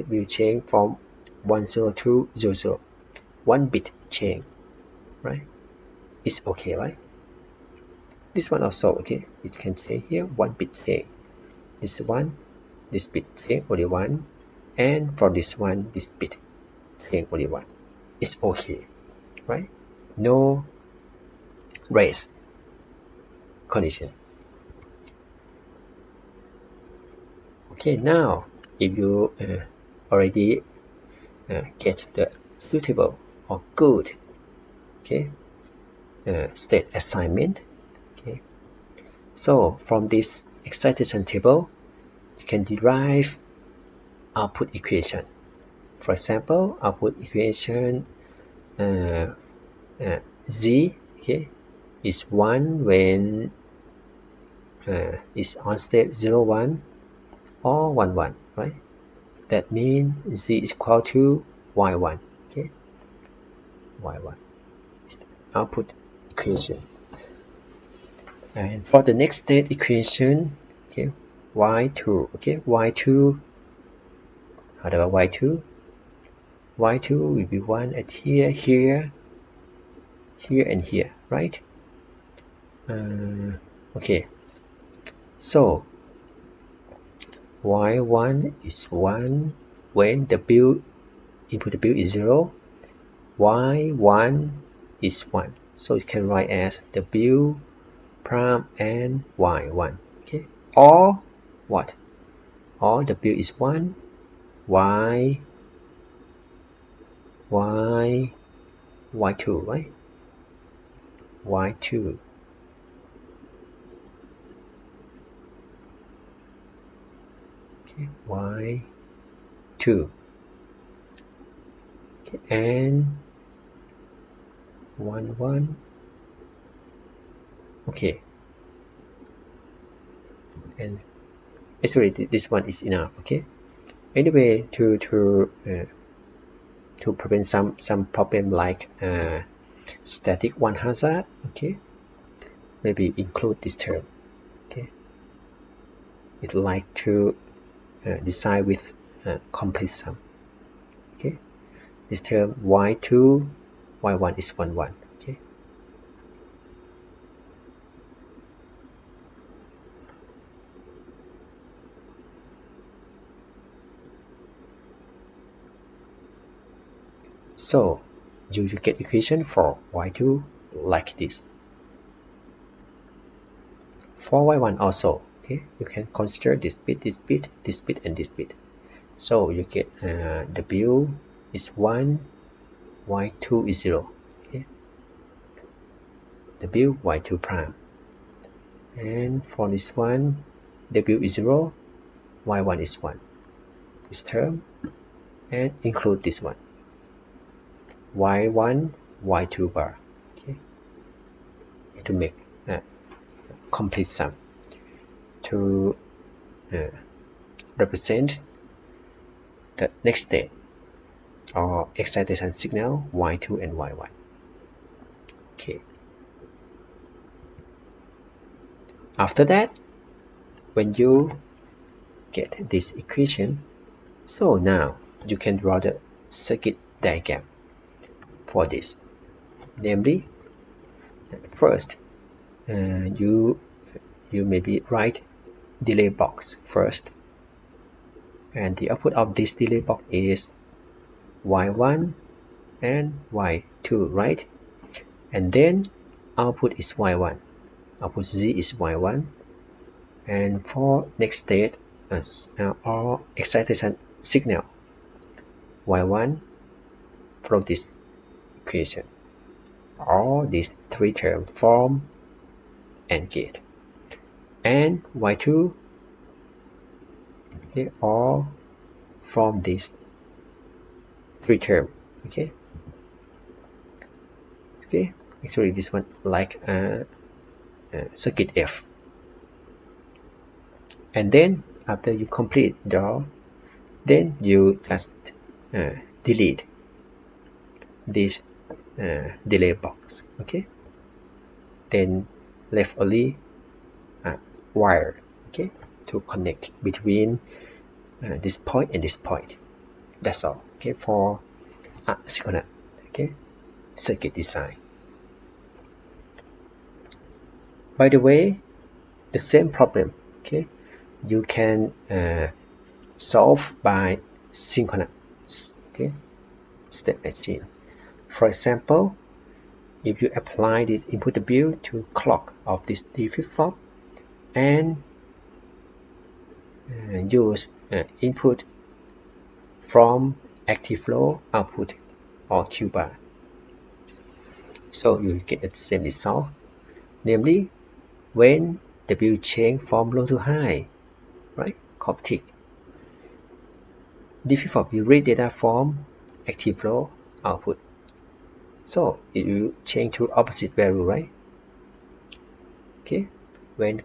Speaker 1: will change from 1 0 to 0 0, 1 bit change, right? It's okay, right? This one also okay, it can change here 1 bit change. This bit change only 1, and for this one, this bit change only 1. It's okay, right? No race condition. Okay, now if you already get the suitable or good, okay, state assignment, okay, so from this excitation table you can derive output equation. For example, output equation z, okay, is 1 when is on state 0 1 or 1 1, right? That means z is equal to y1, okay, y1 is the output equation. And for the next state equation, okay, y2, okay, y2, how about y2? Y2 will be 1 at here, here, and here, right? Okay, so y1 is 1 when w input w is 0, y1 is 1, so you can write as w prime and y1, okay, or what, or w is 1, y y2, right? y2, okay, y2, okay, and 1 1, okay, and actually this one is enough, okay. Anyway, to prevent some problem like static one hazard, okay, maybe include this term, okay. It's like to design with complete sum, okay. This term y2 y1 is 1 1, okay. So you get equation for y2 like this. For y1 also, okay, you can consider this bit, this bit, this bit, and this bit. So you get w is 1, y2 is 0, okay, w y2 prime, and for this one w is 0, y1 is 1, this term, and include this one, y1 y2 bar, okay, to make a complete sum to represent the next state or excitation signal y2 and y1, okay. After that, when you get this equation, so now you can draw the circuit diagram. for this. Namely, first, you maybe write delay box first, and the output of this delay box is y1 and y2, right? And then output is y1, output z is y1, and for next state or excitation signal y1 from this equation. All these three terms form AND gate, and y2 okay, all from this three term. Okay, actually this one like circuit F. And then after you complete draw, then you just delete this delay box. Okay, then left only wire, okay, to connect between this point and this point. That's all. Okay, for asynchronous circuit design. By the way, the same problem, okay, you can solve by synchronous state machine. For example, if you apply this input W to clock of this D flip-flop and use input from active flow output or Q bar, so you get the same result. Namely, when W change from low to high, right? Coptic. D flip-flop you read data from active flow output. So it will change to opposite value, right? Okay. When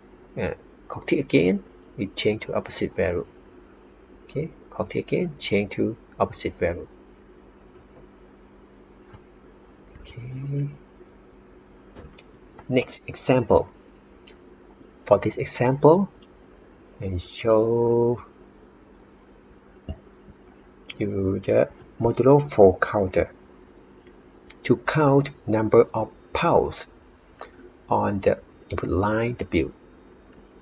Speaker 1: Coptic again, it change to opposite value. Okay. Coptic again, change to opposite value. Okay. Next example. For this example, I show you the modulo 4 counter to count number of pulse on the input line W.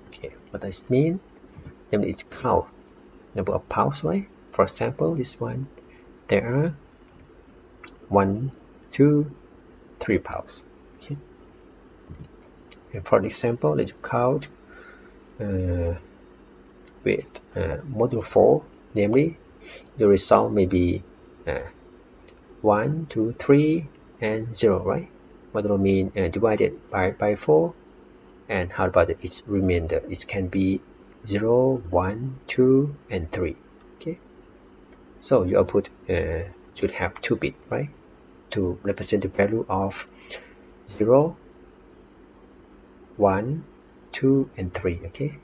Speaker 1: Okay, what does it mean? Then it's count number of pulse, right? For example, this one, there are 1, 2, 3 pulse. Okay. And for example, let's count with modulo 4, namely the result may be 1, 2, 3, and 0, right? Modulo mean divided by 4, and how about its remainder? It can be 0, 1, 2, and 3. Okay, so your output should have 2 bits, right, to represent the value of 0, 1, 2, and 3. Okay,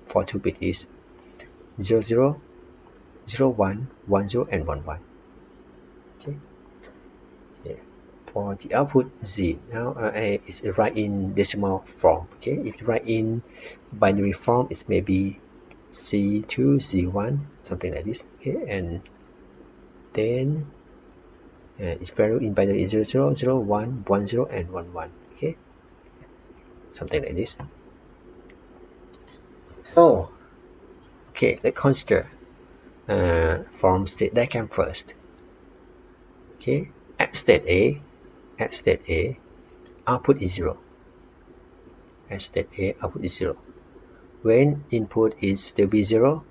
Speaker 1: for 2 bits is 0, 0, 0, 1, 1, 0, and 1, 1. Okay. Yeah. For the output Z, now it's write in decimal form. Okay, if you write in binary form, it may be Z2, Z1, something like this. Okay, and then its value in binary is 0, 0, 0, 1, 1, 0, and 1, 1. Okay, something like this. So, okay, let's consider from state diagram first. Okay, at state A, output is 0. At state A, output is 0. When input is still be 0,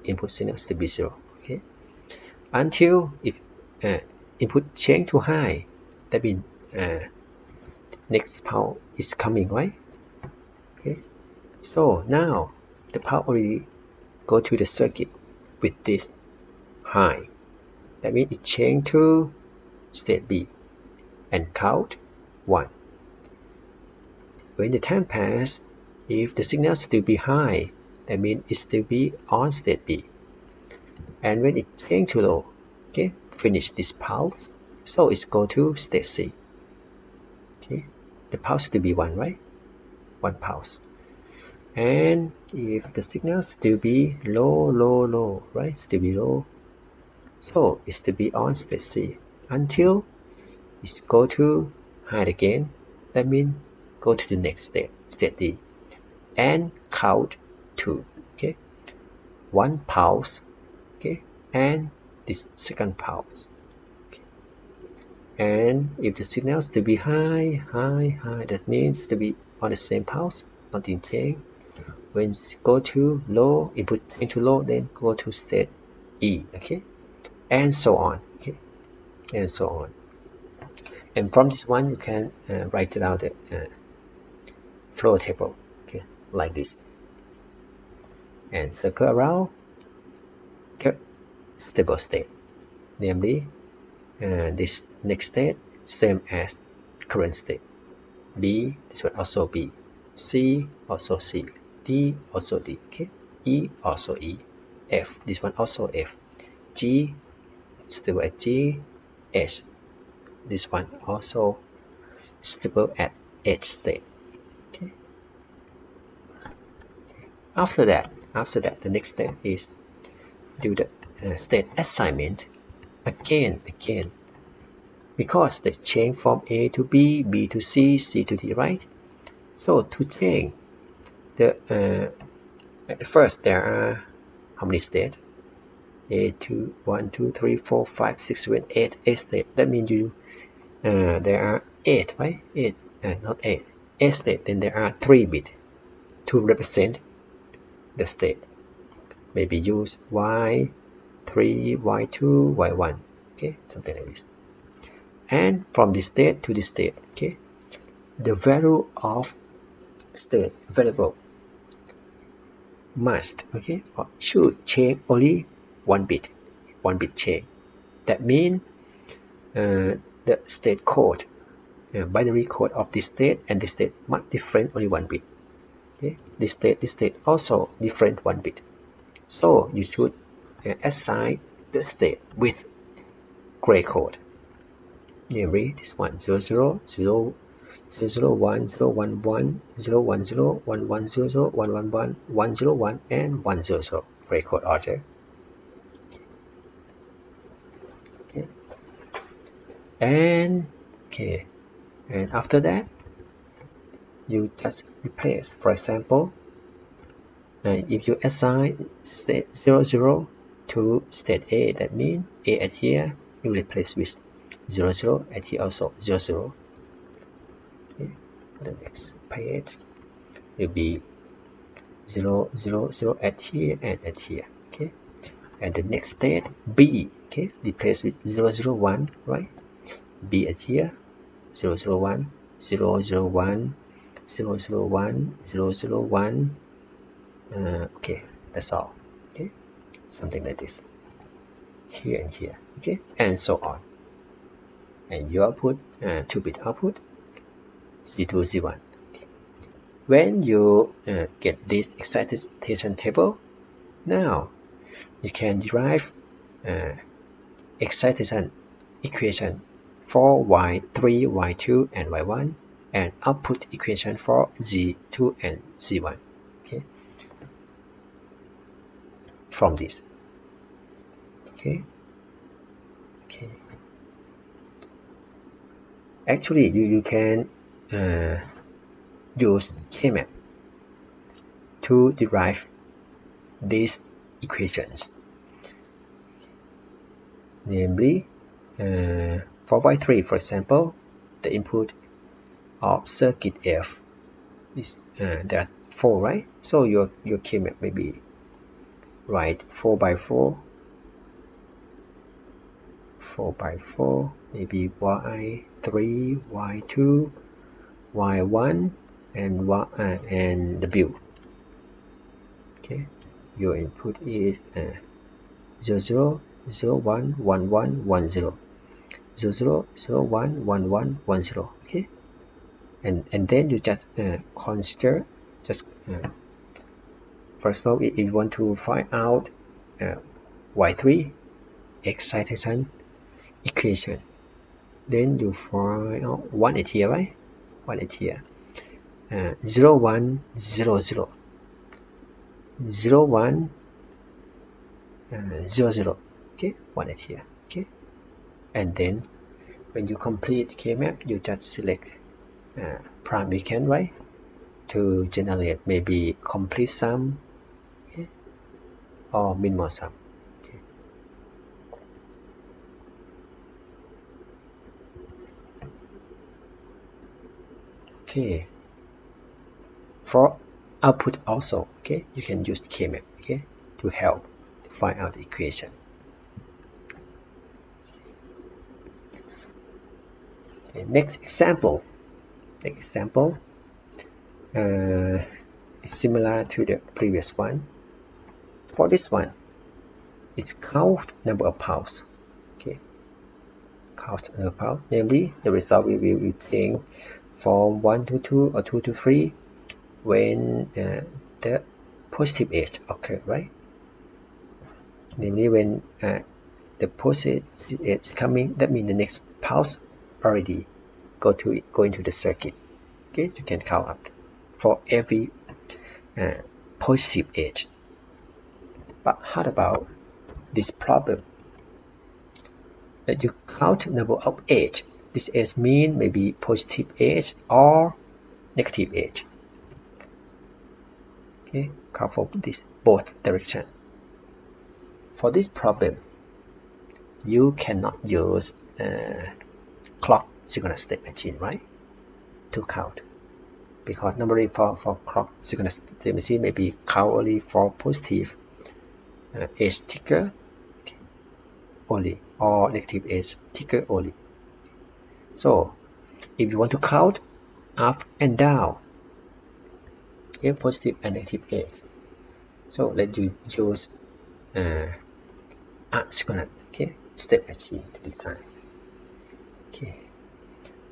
Speaker 1: input signal still be 0. Okay, until if input change to high, that means next power is coming, right? Okay, so now the power already go to the circuit with this high. That means it change to state B and count 1. When the time pass, if the signal still be high, that means it still be on state B. And when it change to low, okay, finish this pulse, so it's go to state C. Okay, the pulse still be 1, right? 1 pulse. And if the signal still be low, right? Still be low, So it's to be on state C until it go to high again. That means go to the next state, state D, and count 2. Okay, 1 pulse. Okay, and this second pulse. Okay. And if the signal is to be high, that means to be on the same pulse, nothing change. When go to low, input into low, then go to state E. Okay, and so on. Okay, and so on. And from this one, you can write it out the flow table. Okay, like this, and circle around the stable state, namely this next state same as current state. B, this one also B. C, also C. D, also D. Okay. E, also E. F, this one also F. G, still at G. H, this one also stable at H state. Okay. After that, the next step is do the state assignment again, because they change from A to B, B to C, C to D, right? So to change the at first there are how many states? A 2, 1, 2, 3, 4, 5, 6, 7, 8, 8 states. That means you there are 8, right? 8, not 8. 8 states. Then there are 3 bits to represent the state. Maybe use Y3, Y2, Y1. Okay, something like this. And from this state to this state, okay, the value of state variable must, okay, or should change only 1 bit change. That means the state code, binary code of this state and this state must different only 1 bit. Okay, this state also different 1 bit. So you should assign the state with gray code. Namely, this one 0, 0, 0, 0, 0, 1, 0, 1, 1, 0, 1, 0, 1, 1, 0, 0, 1, 1, 1, 1, 0, 1, and 1, 0, 0. Gray code order. Okay. And okay, and after that, you just replace. For example, if you assign state 0, 0 to state A, that means A at here, you replace with 0, 0 at here also 0, 0. Okay. The next page will be 0, 0, 0 at here and at here. Okay. And the next state B, okay, replace with 0, 0, 1, right? B at here, 0, 0, 1, 0, 0, 1, 0, 0, 1, 0, 0, 1. Okay, that's all. Okay, something like this. Here and here. Okay, and so on. And your output, 2-bit output, Z2, Z1. When you get this excitation table, now you can derive excitation equation for Y3, Y2, and Y1, and output equation for Z2 and Z1. Okay, from this. Okay. Actually, you can use K-map to derive these equations. Namely, for Y3, for example, the input of circuit F is there are 4, right? So your K-map may be right 4 by 4, maybe Y3, Y2, Y1, and W. Okay, your input is 0, 0, 0, 1, 1, 1, 1, 0, 0, 0, 0, 1, 1, 1, 1, 0. Okay, and then you just consider just first of all, if you want to find out Y3 excitation equation, then you find out 1 at here, right? 1 at here, 0, 1, 0, 0, 0, 1, 0, 0. okay, one edge here, okay. And then when you complete K-map, you just select prime weekend, right, to generate maybe complete sum, okay, or minimal sum. Okay. Okay. For output also, okay, you can use K-map, okay, to help to find out the equation. Okay, next example. Next example is similar to the previous one. For this one, it count number of pulse. Okay, count number of pulse. Namely, the result we will be playing from 1 to 2 or 2 to 3 when the positive edge occur, right? Namely, when the positive edge is coming, that means the next pulse already go into the circuit. Okay, you can count up for every positive edge. But how about this problem that you count number of edge? This edge mean maybe positive edge or negative edge. Okay, count for this both direction. For this problem, you cannot use clock synchronous state machine, right, to count, because normally for clock synchronous state machine maybe count only for positive edge ticker only or negative edge ticker only. So if you want to count up and down, okay, positive and negative edge, so let you use asynchronous, okay, state machine to design. Okay,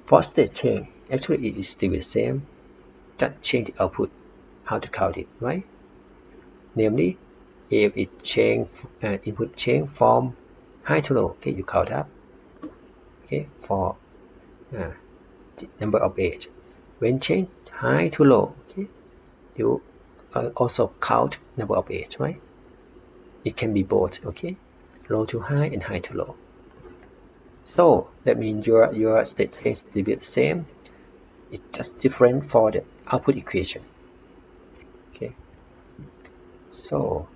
Speaker 1: for state change, actually it is still the same, just change the output, how to count it, right? Namely, if it change input change from high to low, okay, you count up, okay, for the number of edge. When change high to low, okay, you also count number of edge, right? It can be both, okay, low to high and high to low. So that means your state change will be the same. It's just different for the output equation. Okay, so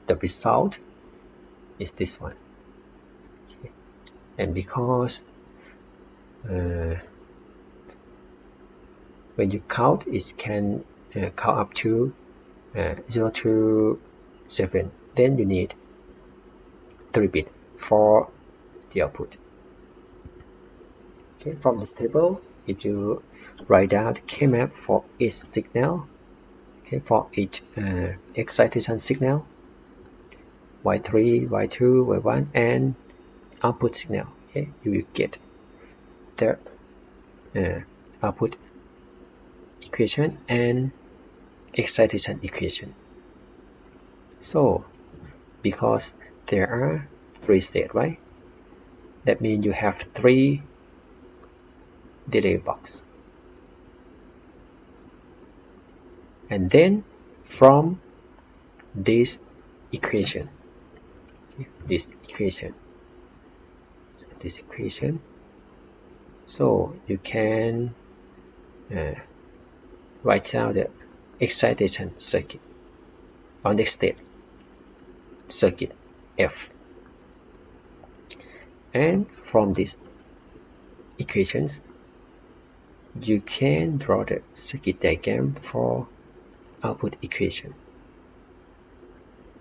Speaker 1: the result is this one. Okay. And because when you count, it can count up to 0 to 7. Then you need 3 bits for the output. Okay, from the table, if you write down the K-map for each signal, okay, for each excitation signal, Y3, Y2, Y1, and output signal, okay, you will get the output equation and excitation equation. So because there are 3 states, right, that means you have 3 delay box. And then from this equation, okay, this equation, so you can write down the excitation circuit or next state circuit F. And from this equation, you can draw the circuit diagram for output equation.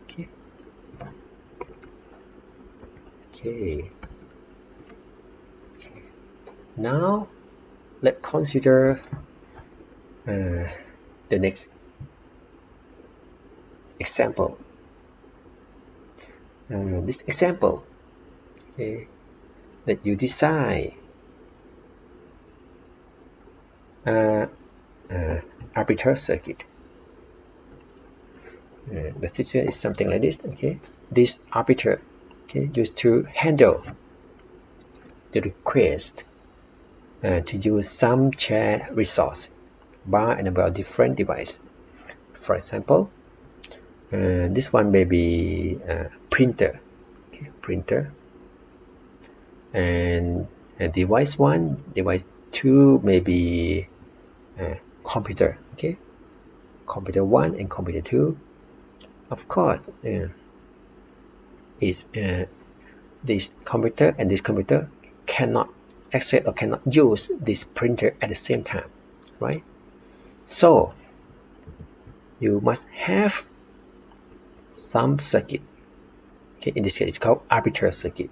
Speaker 1: Okay. Okay. Okay. Now let's consider the next example. This example, okay, that you design arbiter circuit. The situation is something like this. Okay, this arbiter, okay, used to handle the request to use some shared resource by a number of different devices. For example, This one may be printer, okay, printer, and device 1, device 2 may be computer, okay, computer 1 and computer 2. Of course, is this computer and this computer cannot access or cannot use this printer at the same time, right? So you must have some circuit, okay, in this case it's called arbiter circuit,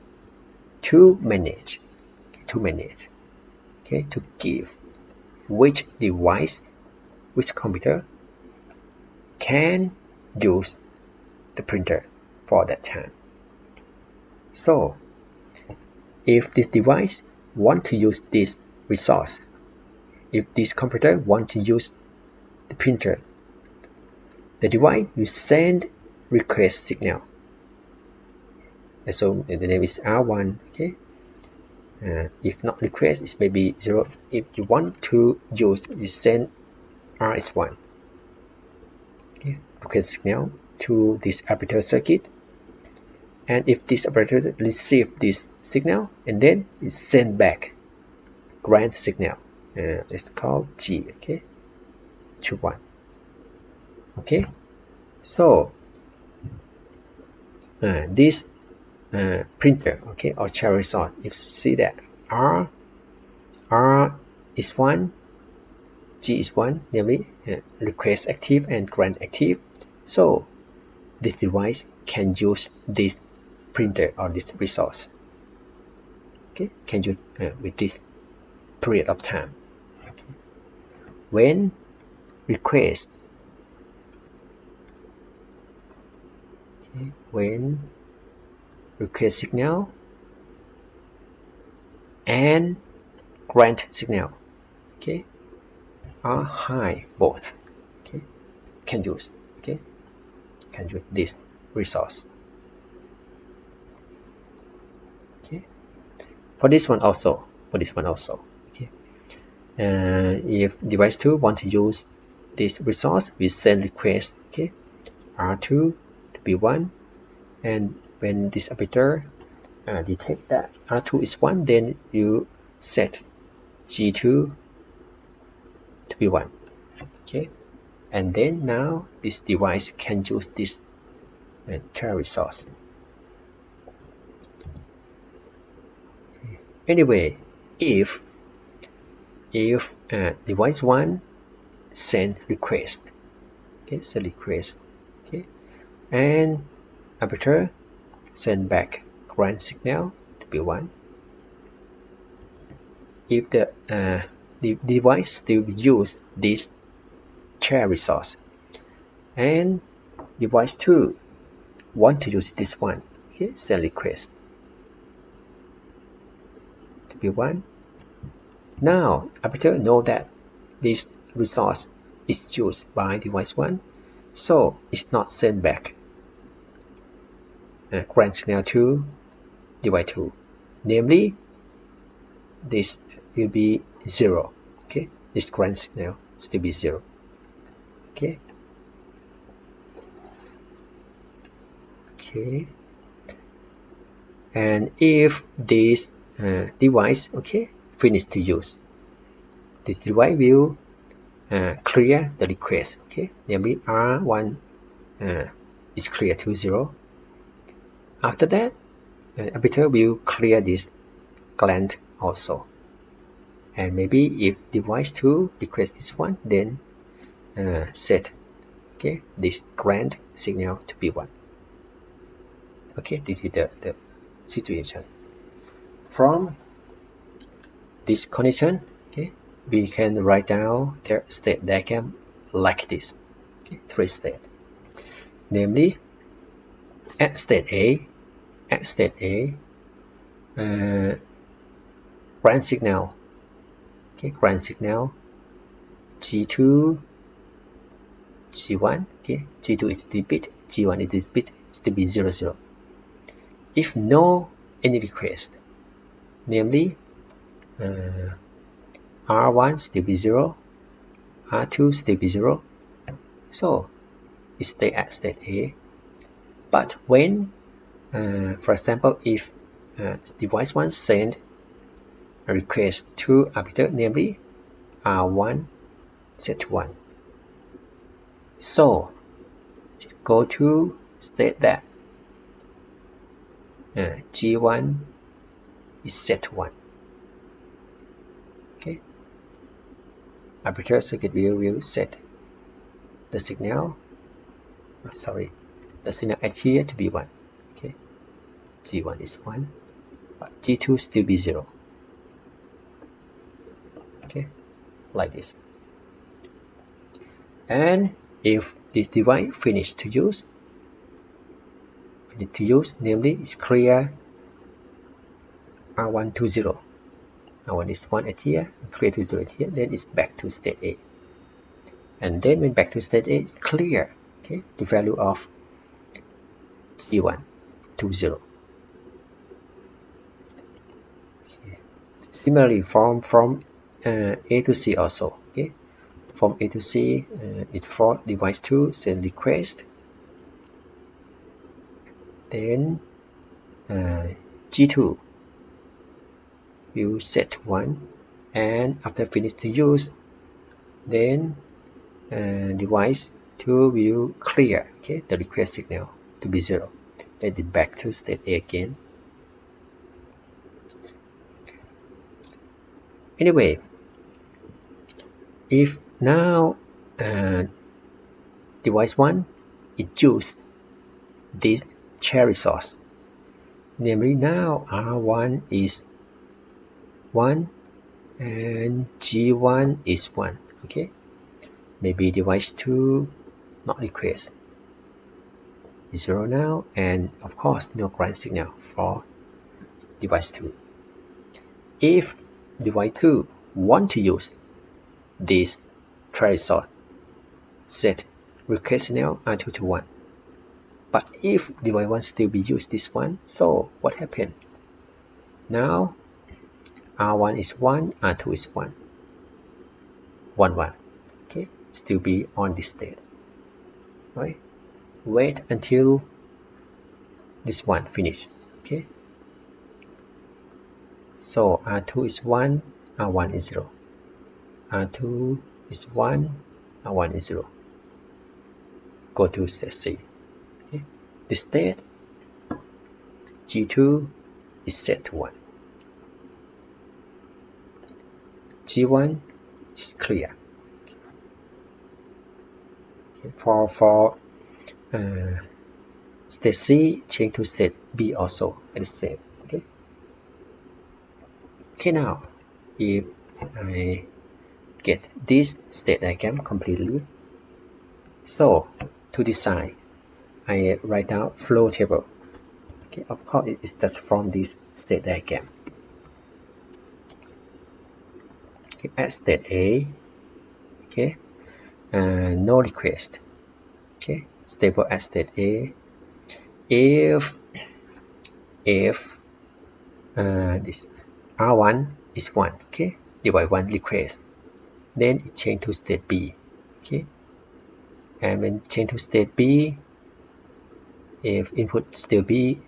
Speaker 1: to manage, okay, to give which device, which computer can use the printer for that time. So if this device want to use this resource, if this computer want to use the printer, the device will send request signal. And so the name is R1, okay. If not request, it's maybe 0. If you want to use, you send R is 1. Okay, request signal to this arbiter circuit. And if this operator receive this signal and then you send back grant signal, it's called G, okay, to 1. Okay, so this printer, okay, or child resource, if you see that R is 1, G is 1, namely request active and grant active. So this device can use this printer or this resource, okay, can use with this period of time. Okay. When request, okay, when request signal and grant signal, okay, are high both, okay, can use, okay, can use this resource. Okay, for this one also, okay. If device 2 want to use this resource, we send request, okay, R2 to be 1, and when this operator detect that R2 is 1, then you set G2 to be 1, okay, and then now this device can use this child resource. Okay. Anyway, if device 1 send request, okay, send request, okay, and operator send back grant signal to be 1. If the device still use this child resource and device 2 want to use this one, okay, send request to be 1. Now operator know that this resource is used by device 1, so it's not sent back grant signal to device 2, namely this will be 0, okay, this grant signal still be 0, okay. Okay, and if this device, okay, finish to use, this device will clear the request, okay, namely R1 is clear to 0. After that, operator will clear this grant also, and maybe if device 2 request this one, then set, okay, this grant signal to be 1. Okay, this is the situation. From this condition, okay, we can write down their state diagram like this, okay, 3 states, namely at state A, grant signal, okay, grant signal G2, G1, okay, G2 is the bit, G1 is this bit, still be 0, 0. If no any request, namely R1 still be 0, R2 still be 0, so it stay at state A. But when, for example, if device 1 send a request to arbiter, namely R1 set to 1, so go to state that G1 is set to 1. Okay, arbiter circuit will set the signal, the signal at here to be 1. Okay, G1 is 1, but G2 still be 0. Okay, like this. And if this device finished to use, namely is clear R1 to 0. R1 is 1 at here, clear to 0 at here, then it's back to state A. And then when back to state A, it's clear, okay, the value of G1 to 0. Okay. Similarly, from A to C also, okay, from A to C, it's for device 2 send request, then G2 will set 1, and after finish to use, then device 2 will clear, okay, the request signal to be 0. Then it back to state A again. Anyway, if now device 1 it use this share resource, namely now R1 is 1 and G1 is 1, okay, maybe device 2 not request is 0 now, and of course no ground signal for device 2. If device 2 want to use this resource, set request signal R2 to 1, but if device 1 still be use this one, so what happened? Now R1 is 1, R2 is 1, 1, 1, okay, still be on this state, right? Wait until this one finish, okay, so R2 is 1, R1 is 0, R2 is 1, R1 is 0, go to state C, okay, the state G2 is set to 1, G1 is clear. Okay. For state C, change to state B also at the same. Okay. Okay, now if I get this state diagram completely, so to design, I write down flow table. Okay, of course it is just from this state diagram. Okay, at state A, okay, no request. Okay, stable at state A. If this R1 is 1, okay, device 1 request, then it change to state B, okay, and when change to state B, if input still be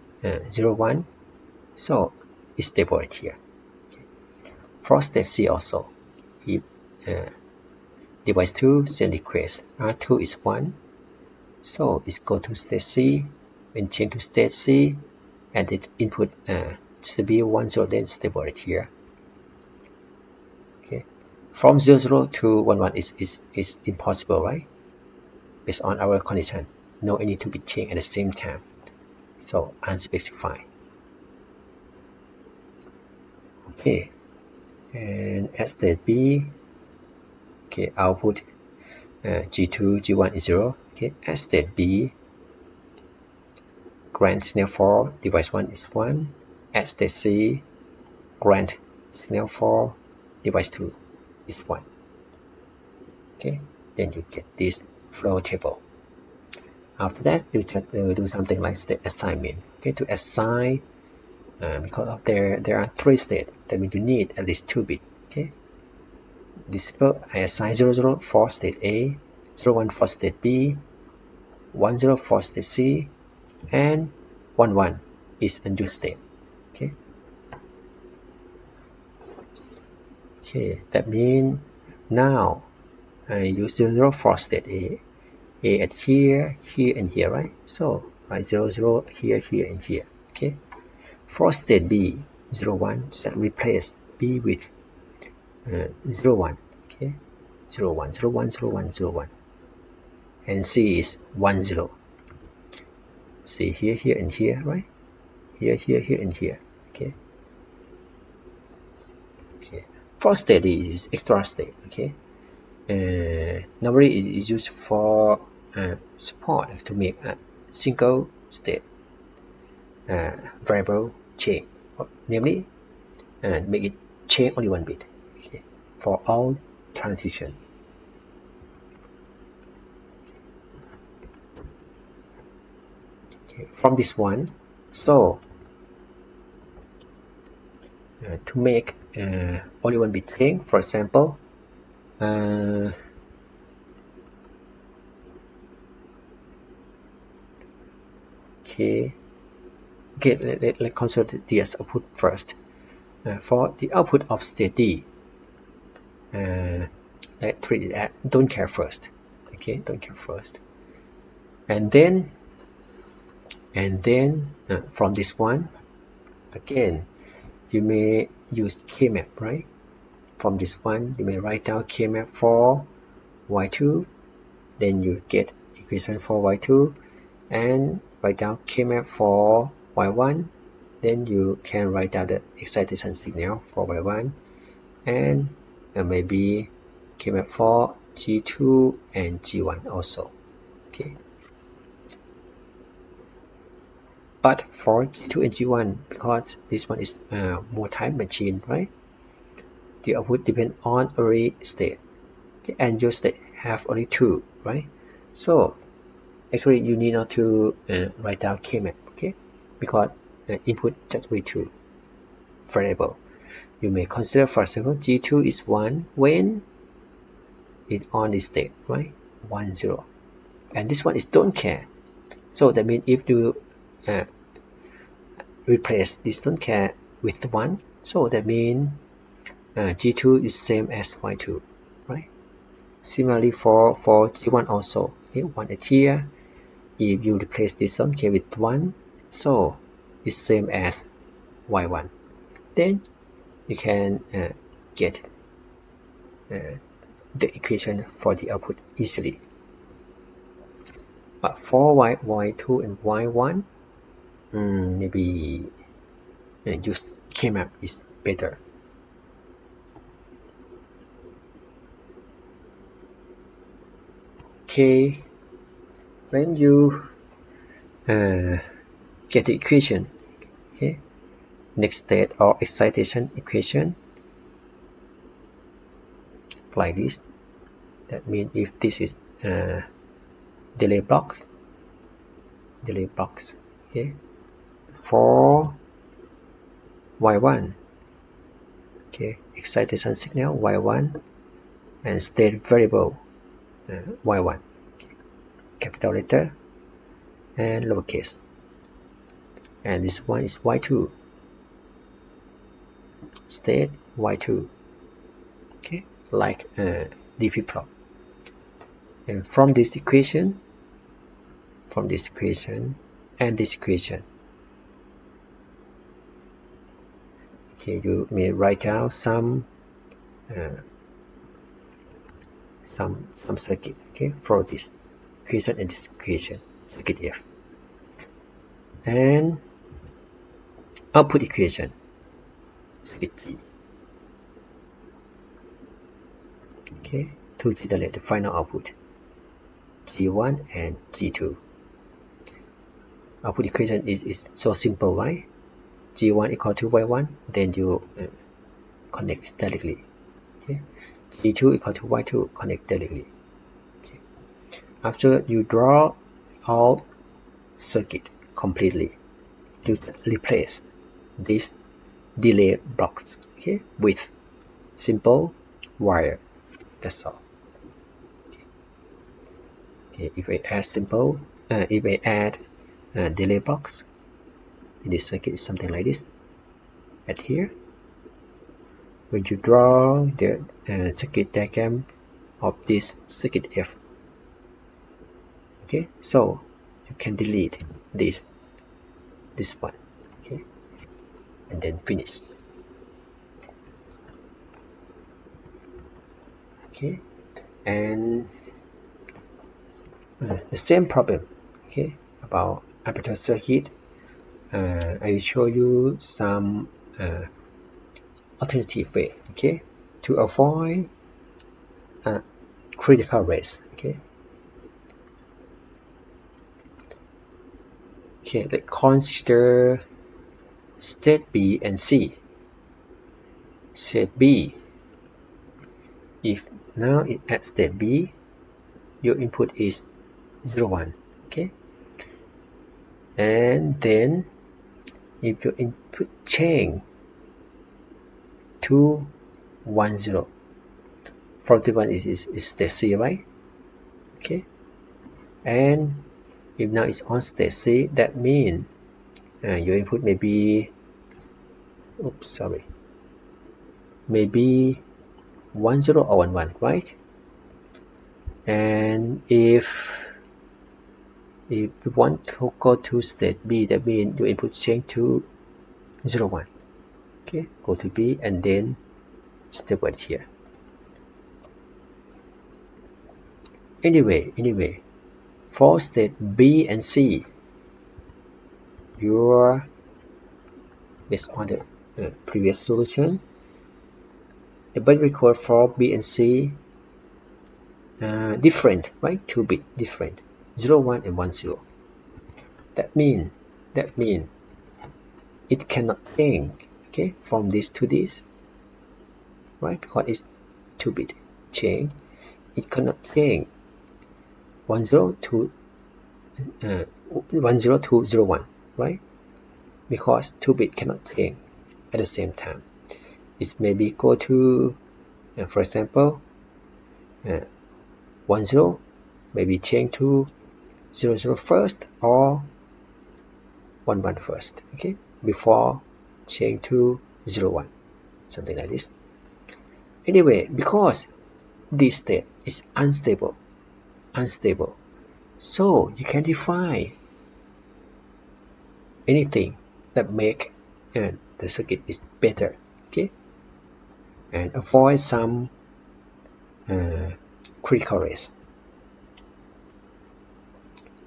Speaker 1: 0, 1, so it's stable right here. Okay. For state C also, if device 2 send request, R2 is 1, so it's go to state C, when change to state C, and the input should be 1, 0, then stable right here. Okay, from 0, 0 to 1, 1 is impossible, right? Based on our condition, no any to be changed at the same time, so unspecified. Okay, and at state B, okay, output G2, G1 is 0. Okay, at state B, grant signal for device 1 is 1. At state C, grant signal for device 2 is 1. Okay, then you get this flow table. After that, you just do something like state assignment. Okay, to assign, because of there are 3 states, that means you need at least 2 bits. Okay, this I assign 0, 0 for state A, 0, 1 for state B, 10 for state C, and 11 is unused state. Okay, that means now I use 0 for state A at here, here, and here, right? So write 0, 0 here, here, and here. Okay. For state B, 0, 1, so replace B with 0, 1. Okay. 0, 1, 0, 1, 0, 1, 0, 1. And C is 1, 0. C here, here, and here, right? Here, here, here, and here. Okay. Okay. For state D is extra state. Okay. Normally it is used for support to make a single state variable change, namely make it change only one bit, okay, for all transition. Okay, from this one, so to make only one bit change, for example, okay, let's consider the output first. For the output of state D, let's treat it as don't care first. Okay, don't care first. And then from this one, again, you may use K-map, right? From this one, you may write down K-map for y2, then you get equation for y2, and write down K-map for y1, then you can write down the excitation signal for y1, and maybe K-map for G2 and G1 also. Okay. But for G2 and G1, because this one is more time machine, right? The output depends on array state, okay, and your state have only 2, right? So actually you need not to write down K-map, okay? Because input just with 2 variable. You may consider, for example, G2 is 1 when it on the state, right? 1, 0. And this one is don't care. So that means if you replace this don't care with 1, so that means G2 is same as Y2, right? Similarly for G1 also, okay, 1 at here. If you replace this don't care with 1, so it's same as Y1. Then you can get the equation for the output easily. But for Y2 and Y1, maybe use K-map is better. Okay, when you get the equation, okay, next state or excitation equation like this. That means if this is delay blocks, okay, for y1, okay, excitation signal y1 and state variable y1, okay, capital letter and lowercase, and this one is y2, state y2, okay, like D flip-flop. And from this equation and this equation, okay, you may write down some circuit, okay, for this equation and this equation, circuit F, and output equation, circuit T, okay, to generate the final output G1 and G2. Output equation is so simple, right? G1 equal to Y1, then you connect directly. Okay. G2 equal to Y2, connect directly. Okay. After you draw all circuit completely, you replace this delay blocks, okay, with simple wire. That's all. Okay. If I add simple if I add delay blocks in this circuit, is something like this. At here, when you draw the circuit diagram of this circuit F, okay, so you can delete this one, okay, and then finish. Okay, and the same problem, okay, about apparatus circuit. I will show you some alternative way, okay, to avoid critical race. Okay, let's consider state B and C. State B, if now at state B, your input is 0, 1, okay, and then if your input change to 1, 0, from the one is state C, right? Okay, and if now it's on state C, that means your input may be, maybe 1, 0 or 1, 1, right? And if you want to go to state B, that means your input change to 0, 1. Okay, go to B and then step right here. Anyway, for state B and C, your based on the previous solution, the binary code for B and C different, right? 2-bit different, 0, 1 and 1, 0. That mean it cannot change, okay, from this to this, right? Because it's 2-bit change, it cannot change 1, 0 to 1, 0 to 0, 1, right? Because 2-bit cannot change at the same time. It maybe go to, for example, 1, 0 maybe change to 0, 0 first or 1, 1 first, okay, before change to 0, 1, something like this. Anyway, because this state is unstable, so you can define anything that make the circuit is better, okay, and avoid some critical race.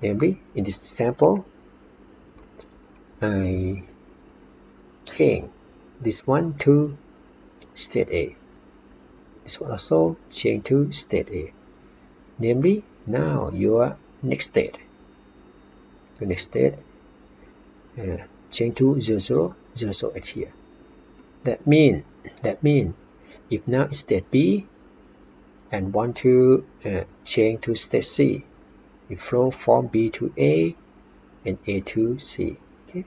Speaker 1: Namely, in this example, I change this one to state A. This one also change to state A. Namely, now your next state change to 0, 0, 0, 0 at here. That mean if now it's state B and want to change to state C, we flow from B to A and A to C. Okay,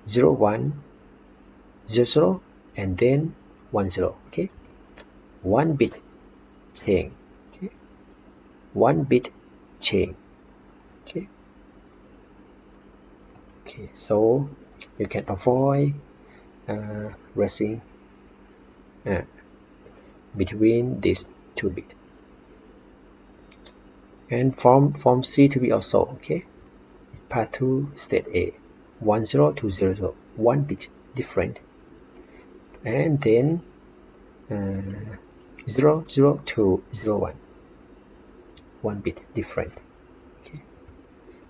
Speaker 1: 0, 1, 0, 0, and then 1, 0. Okay, 1 bit change. Okay, 1 bit change. Okay. Okay, so you can avoid racing between these 2 bits. And from C to B also, okay, path to state A, 1, 0 to 0, 0, 1 bit different, and then 0, 0 to 0, 1, 1 bit different. Okay,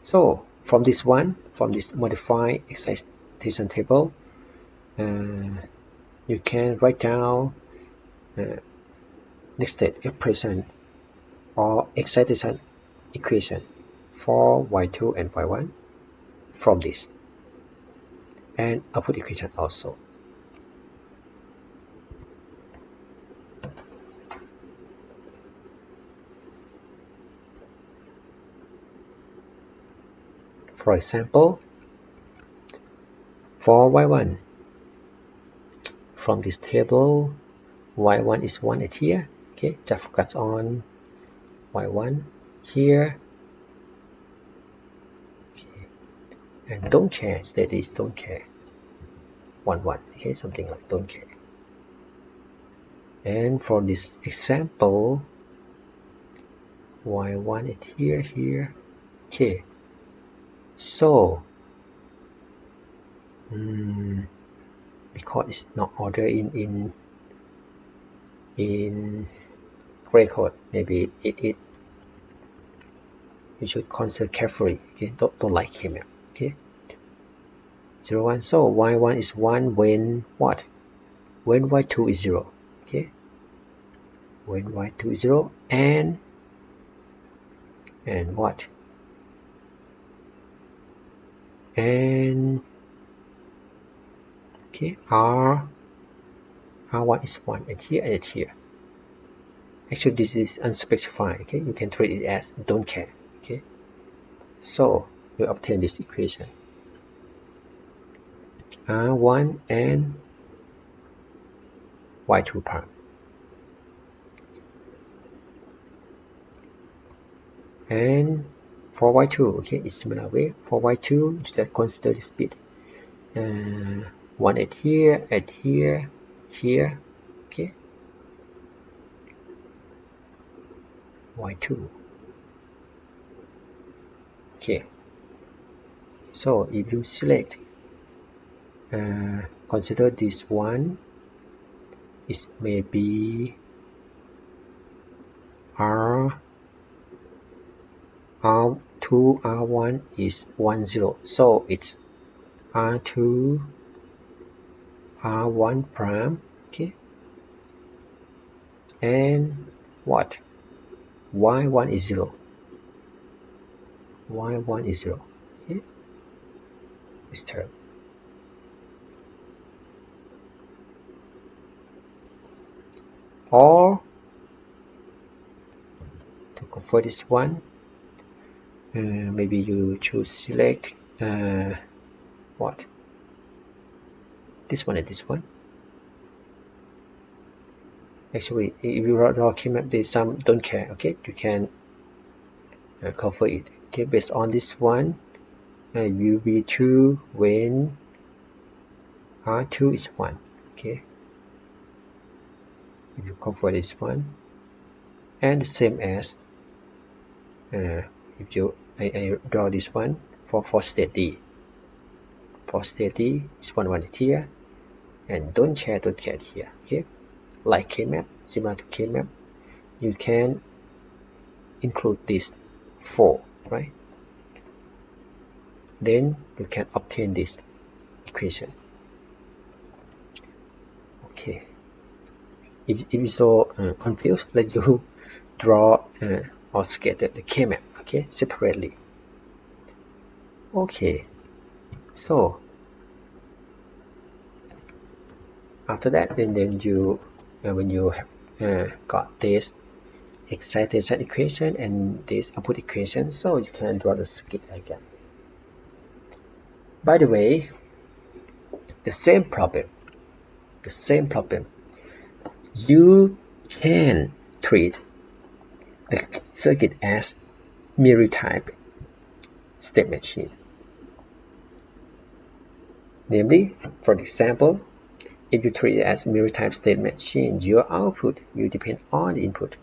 Speaker 1: so from this modified excitation table, you can write down next state expression or excitation equation for y2 and y1 from this, and output equation also. For example, for y1, from this table, y1 is 1 at here. Okay, just focus on y1 here. and don't care state is don't care 1 1, okay, something like don't care. And for this example, y1 is here, okay. So because it's not ordered in gray code, maybe it you should consider carefully, okay, don't like him, okay. 0 1, so y1 is 1 when what, when y2 is 0, okay, when y2 is 0 and what, and okay, r1 is 1 and here. Actually this is unspecified, okay, you can treat it as don't care, okay. So you obtain this equation r1 and y2 prime, and for y2, okay, it's similar way. For y2 you just consider this bit 1 at here, here, okay, y2, okay. So if you select consider this one is maybe r2 r1 is 1 0, so it's r2 r1 prime, okay, and what, y1 is 0, y1 is 0, okay, this term. Or to convert this one, maybe you choose select what, this one and this one. Actually if you draw K-map, there's some don't care, okay, you can cover it, okay, based on this one. Will be true when r2 is 1, okay, if you convert this one, and the same as if you I draw this one for state D. For state D is 1 1 here, and don't care here, okay, like K-map, similar to K-map, you can include this 4, right? Then you can obtain this equation, okay. If you're so confused, let you draw or sketch the K-map, okay, separately. Okay, so after that, and then you when you have got this excitation equation and this output equation, so you can draw the circuit again. By the way, the same problem, you can treat the circuit as mirror type state machine. Namely, for example, if you treat it as mirror type state machine, your output will depend on the input.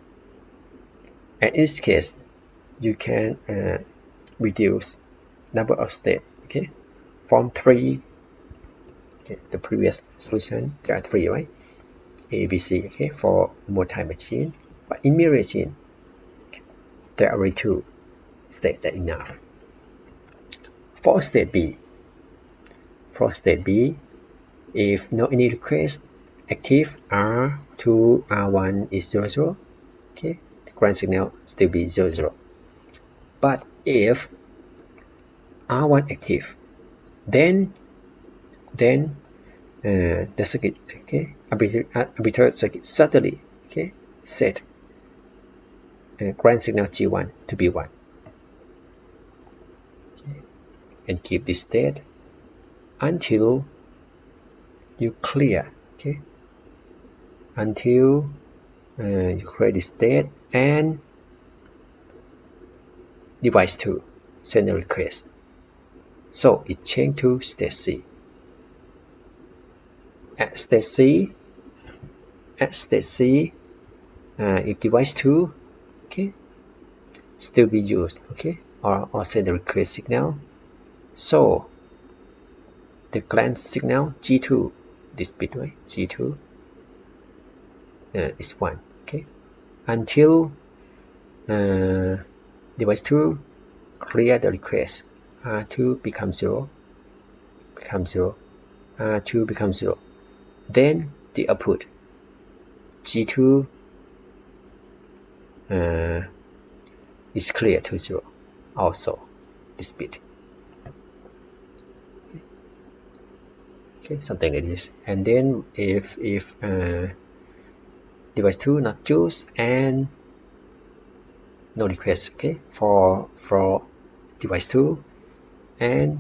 Speaker 1: And in this case, you can reduce number of states, okay, from 3. Okay, the previous solution there are 3, right? A, B, C, okay, for multi-machine. But in mirror machine, there are only 2 states that enough. For state B, if no any request active, R2, R1 is 0 0, okay, the ground signal still be 0 0. But if R1 active, then the circuit, okay, arbitrary circuit suddenly, okay, set ground signal G1 to be 1, okay, and keep this state until you clear, okay, until you create this state and device 2 send a request. So it changed to state C. At state C, if device 2, okay, still be used, okay, or send the request signal. So the glance signal G2, this bit, right? G2 is 1, okay, until device 2 clear the request. R2 becomes 0, R2 becomes 0. Then the output G2 is clear to 0 also, this bit. Okay, something like this. And then if device 2 not choose and no request, okay, for device 2 and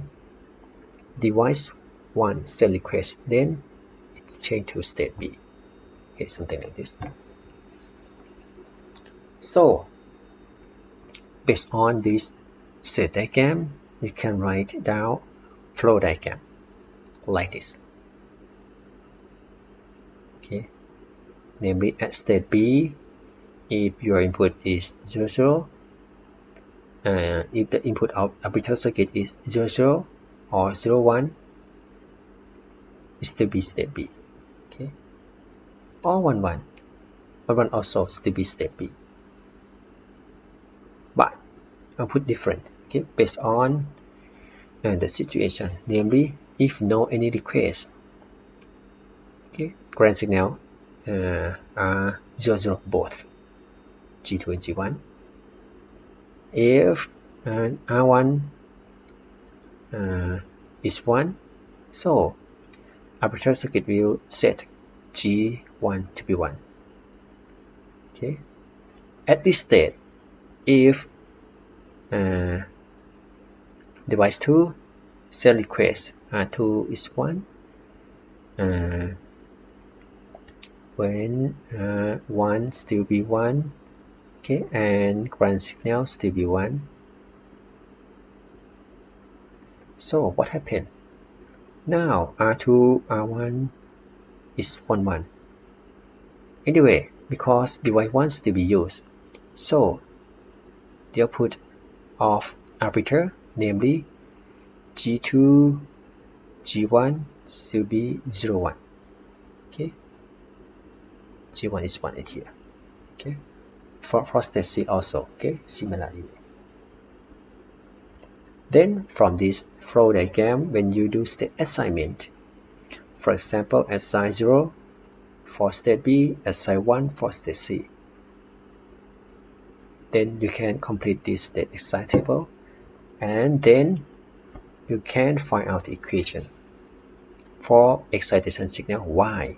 Speaker 1: device 1 send request, then it's changed to state B. Okay, something like this. So based on this state diagram, you can write down flow diagram like this. Okay, namely at state B, if your input is 0, 0, if the input of arbiter circuit is 0, 0 or 0, 1, it still be state B. Okay, or 1, 1. 1, 1 also still be state B. But output different, okay, based on the situation, namely if no any request, okay, ground signal are 0, 0 both G2 and G1. If R1 is 1, so arbiter circuit will set G1 to be 1. Okay, at this state, if device 2 send request R2 is 1, when 1 still be 1, okay, and ground signal still be 1. So what happened? Now R2, R1 is 1, 1. Anyway, because device 1 still be used, so the output of arbiter, namely G2, G1 still be 0, 1. Okay, G1 is 1 at here. Okay, for state C also, okay, similarly. Then from this flow diagram, when you do state assignment, for example, assign 0 for state B, assign 1 for state C, then you can complete this state excitable, and then you can find out the equation for excitation signal Y.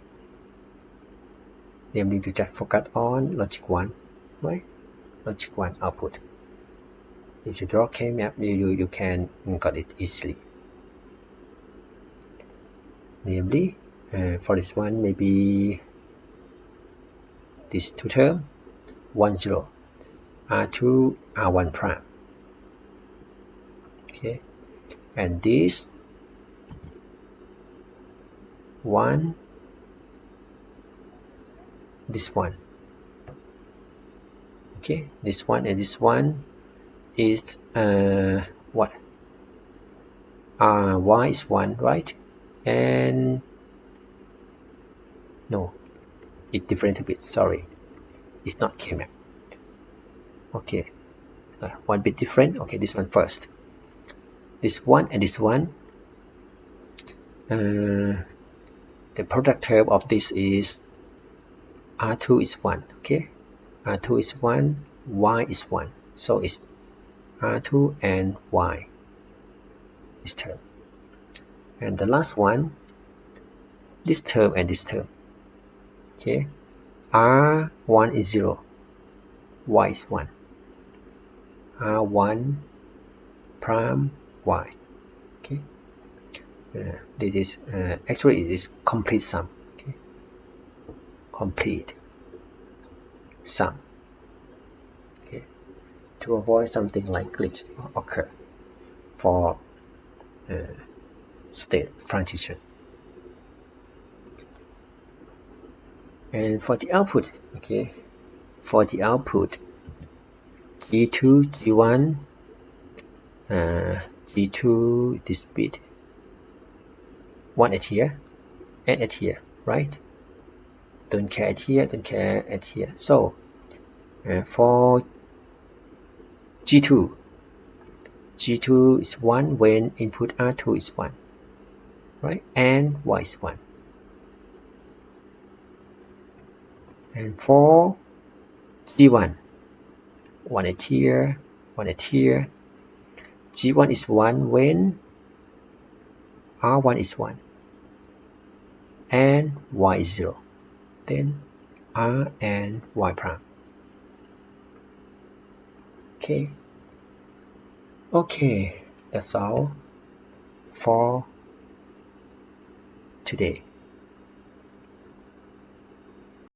Speaker 1: Namely, you just focus on logic 1, right? Logic 1 output. If you draw K-map, you can got it easily. Namely, for this one, maybe this two term, 1, 0, R2, R1 prime. Okay, and this 1, this one. Okay, this one and this one is what? Y is 1, right? And no, it's different a bit, sorry, it's not K-map. Okay, one bit different. Okay, this one first. This one and this one, the product term of this is R2 is 1. Okay, R2 is 1, Y is 1, so it's R2 and Y, this term. And the last one, this term and this term. Okay, R1 is 0, Y is 1, R1 prime Y. Okay, this is actually it is complete sum. Okay, complete sum. Okay, to avoid something like glitch occur for state transition. And for the output, okay, for the output, G2, G1, G2, this bit, 1 at here, and at here, right? Don't care at here, don't care at here. So for G2, G2 is 1 when input R2 is 1, right? And Y is 1. And for G1, 1 at here, 1 at here. G1 is 1 when R1 is 1 and Y is 0. Then R and Y prime. Okay. Okay, that's all for today.